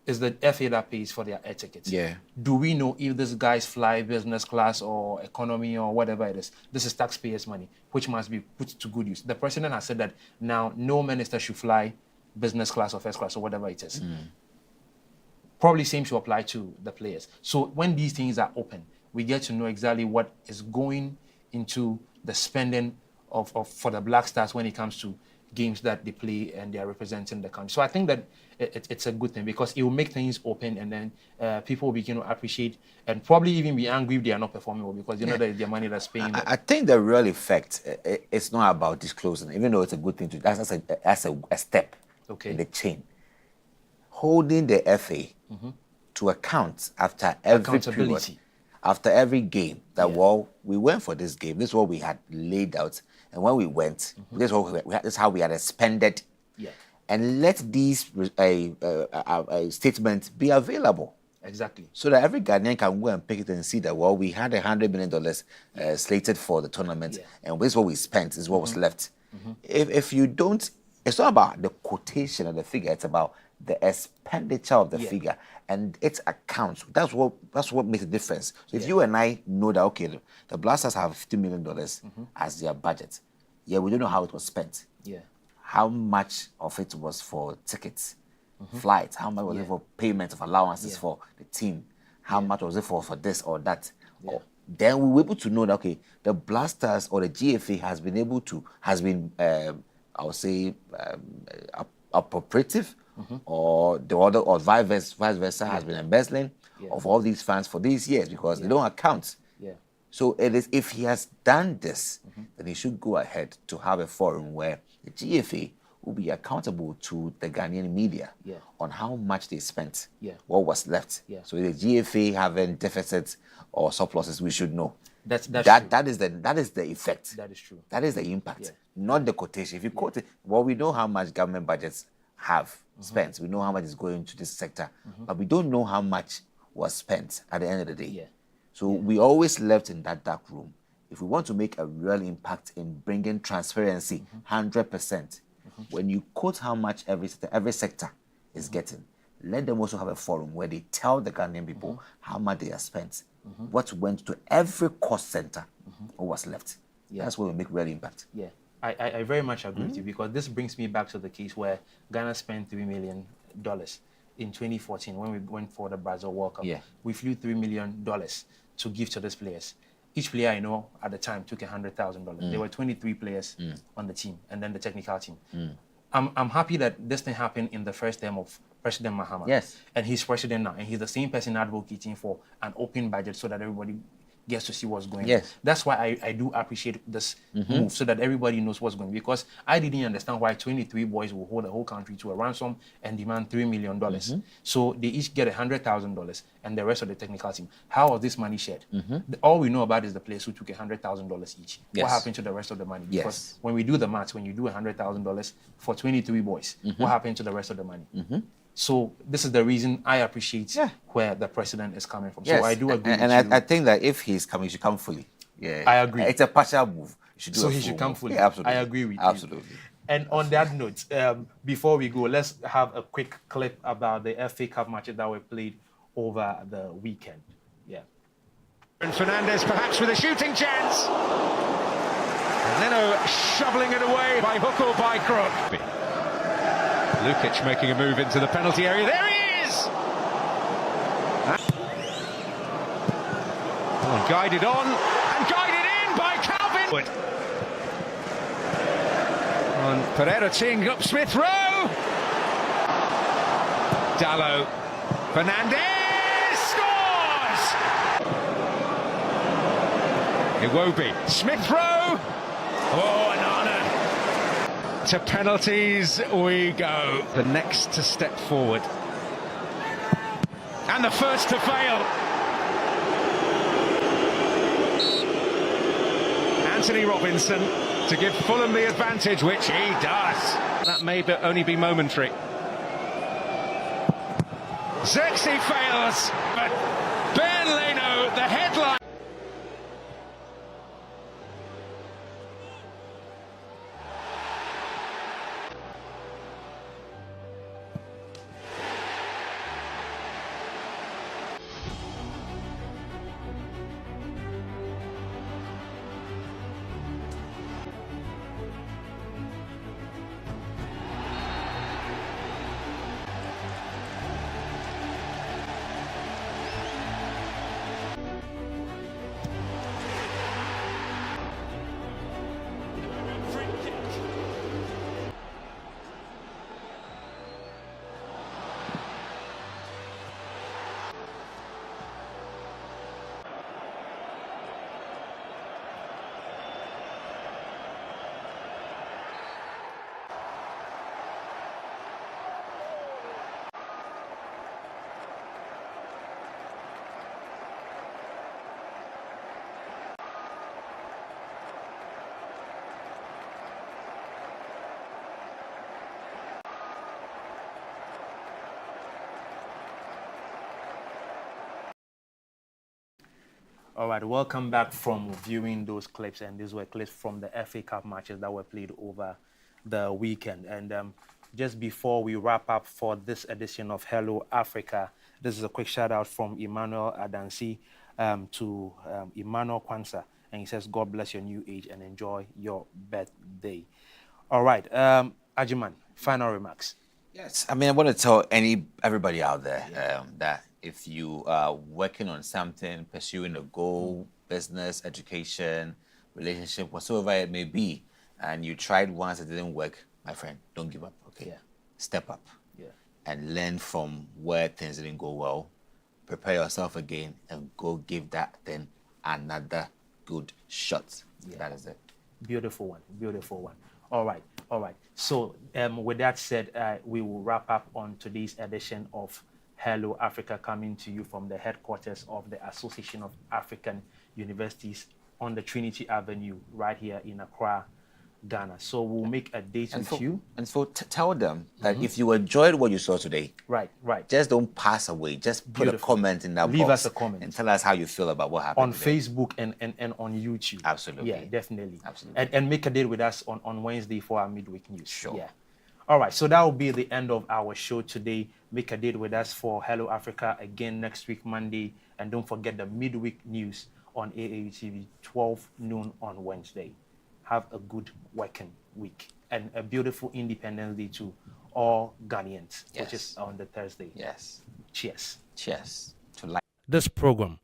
It's the FA that pays for their air tickets. Yeah. Do we know if these guys fly business class or economy or whatever it is? This is taxpayers' money, which must be put to good use. The president has said that now no minister should fly business class or first class or whatever it is. Probably same should apply to the players. So when these things are open, we get to know exactly what is going into the spending for the Black Stars when it comes to games that they play and they are representing the country. So I think that it's a good thing, because it will make things open, and then people will begin to appreciate and probably even be angry if they are not performing well, because you know that it's their money that's paying them. I think the real effect, it's not about disclosing, even though it's a good thing to do. That's a step in the chain. Holding the FA to account after every period, after every game, that well, we went for this game. This is what we had laid out. And when we went, this is how we had expended. Yeah. And let these statements be available. Exactly. So that every Ghanaian can go and pick it and see that, well, we had $100 million slated for the tournament, and this is what we spent, this is what was left. If you don't, it's not about the quotation of the figure, it's about the expenditure of the figure and its accounts. That's what makes a difference. So if you and I know that, okay, the Blasters have $50 million as their budget, we don't know how it was spent. How much of it was for tickets, flights, how much was it for payment of allowances for the team, how much was it for this or that. Then we were able to know that, okay, the Blasters or the GFA has been I would say appropriative, or the other, or vice versa, has been embezzling of all these funds for these years, because they don't account. So it is, if he has done this, then he should go ahead to have a forum where the GFA will be accountable to the Ghanaian media on how much they spent, what was left. So if the GFA having deficits or surpluses, we should know. That is the effect. That is true. That is the impact, not the quotation. If you quote it, well, we know how much government budgets have spent. We know how much is going to this sector, but we don't know how much was spent at the end of the day. So we always left in that dark room. If we want to make a real impact in bringing transparency, 100%, when you quote how much every sector is getting, let them also have a forum where they tell the Ghanaian people how much they have spent, what went to every cost center, what was left. That's where we make real impact. I very much agree with you, because this brings me back to the case where Ghana spent $3 million. in 2014 when we went for the Brazil World Cup. Yeah. We flew $3 million to give to these players. Each player I know at the time took $100,000. There were 23 players on the team and then the technical team. I'm happy that this thing happened in the first term of President Mahama. Yes. And he's president now, and he's the same person advocating for an open budget so that everybody gets to see what's going on. Yes. That's why I do appreciate this move, so that everybody knows what's going on. Because I didn't understand why 23 boys will hold the whole country to a ransom and demand $3 million. So they each get $100,000 and the rest of the technical team. How was this money shared? All we know about is the players who took $100,000 each. Yes. What happened to the rest of the money? Yes. Because when we do the maths, when you do $100,000 for 23 boys, what happened to the rest of the money? So this is the reason I appreciate where the president is coming from. Yes. So I do agree and with you. I think that if he's coming, he should come fully. Yeah, I agree. It's a partial move. You should do So a he full should come move. fully. Yeah, absolutely. I agree with you. Absolutely. And on that note, before we go, let's have a quick clip about the FA Cup matches that were played over the weekend. Yeah. And Fernandes perhaps with a shooting chance. And Leno shoveling it away by hook or by crook. Lukic making a move into the penalty area. There he is! Oh, guided on and guided in by Calvin. And Pereira teeing up Smith Rowe. Dalot. Fernandes scores! Iwobi. Smith Rowe. Oh, an honour. To penalties we go. The next to step forward. And the first to fail. Anthony Robinson to give Fulham the advantage, which he does. That may only be momentary. Xerxes fails, but Ben Leno, the headline. All right, welcome back from viewing those clips, and these were clips from the FA Cup matches that were played over the weekend. And just before we wrap up for this edition of Hello Africa, this is a quick shout out from Emmanuel Adansi to Emmanuel Kwanzaa, and he says, God bless your new age and enjoy your birthday. All right, Ajiman, final remarks. Yes, I mean, I want to tell everybody out there that if you are working on something, pursuing a goal, business, education, relationship, whatsoever it may be, and you tried once, it didn't work, my friend, don't give up, okay? Yeah. Step up. Yeah. And learn from where things didn't go well. Prepare yourself again and go give that thing another good shot. Yeah. That is it. Beautiful one, beautiful one. All right, all right. So with that said, we will wrap up on today's edition of Hello Africa, coming to you from the headquarters of the Association of African Universities on the Trinity Avenue right here in Accra, Ghana. So we'll make a date with you. And so tell them that if you enjoyed what you saw today, right, just don't pass away. Just put a comment in that box. Leave us a comment. And tell us how you feel about what happened on today. Facebook and on YouTube. Absolutely. Yeah, definitely. Absolutely. And make a date with us on Wednesday for our midweek news. Sure. Yeah. All right, so that will be the end of our show today. Make a date with us for Hello Africa again next week, Monday. And don't forget the midweek news on AAU TV, 12 noon on Wednesday. Have a good working week and a beautiful Independence Day to all Ghanaians, Yes. which is on the Thursday. Yes. Cheers. Cheers to life. This program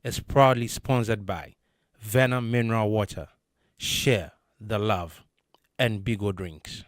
is proudly sponsored by Venom Mineral Water, Share the Love, and Bigo Drinks.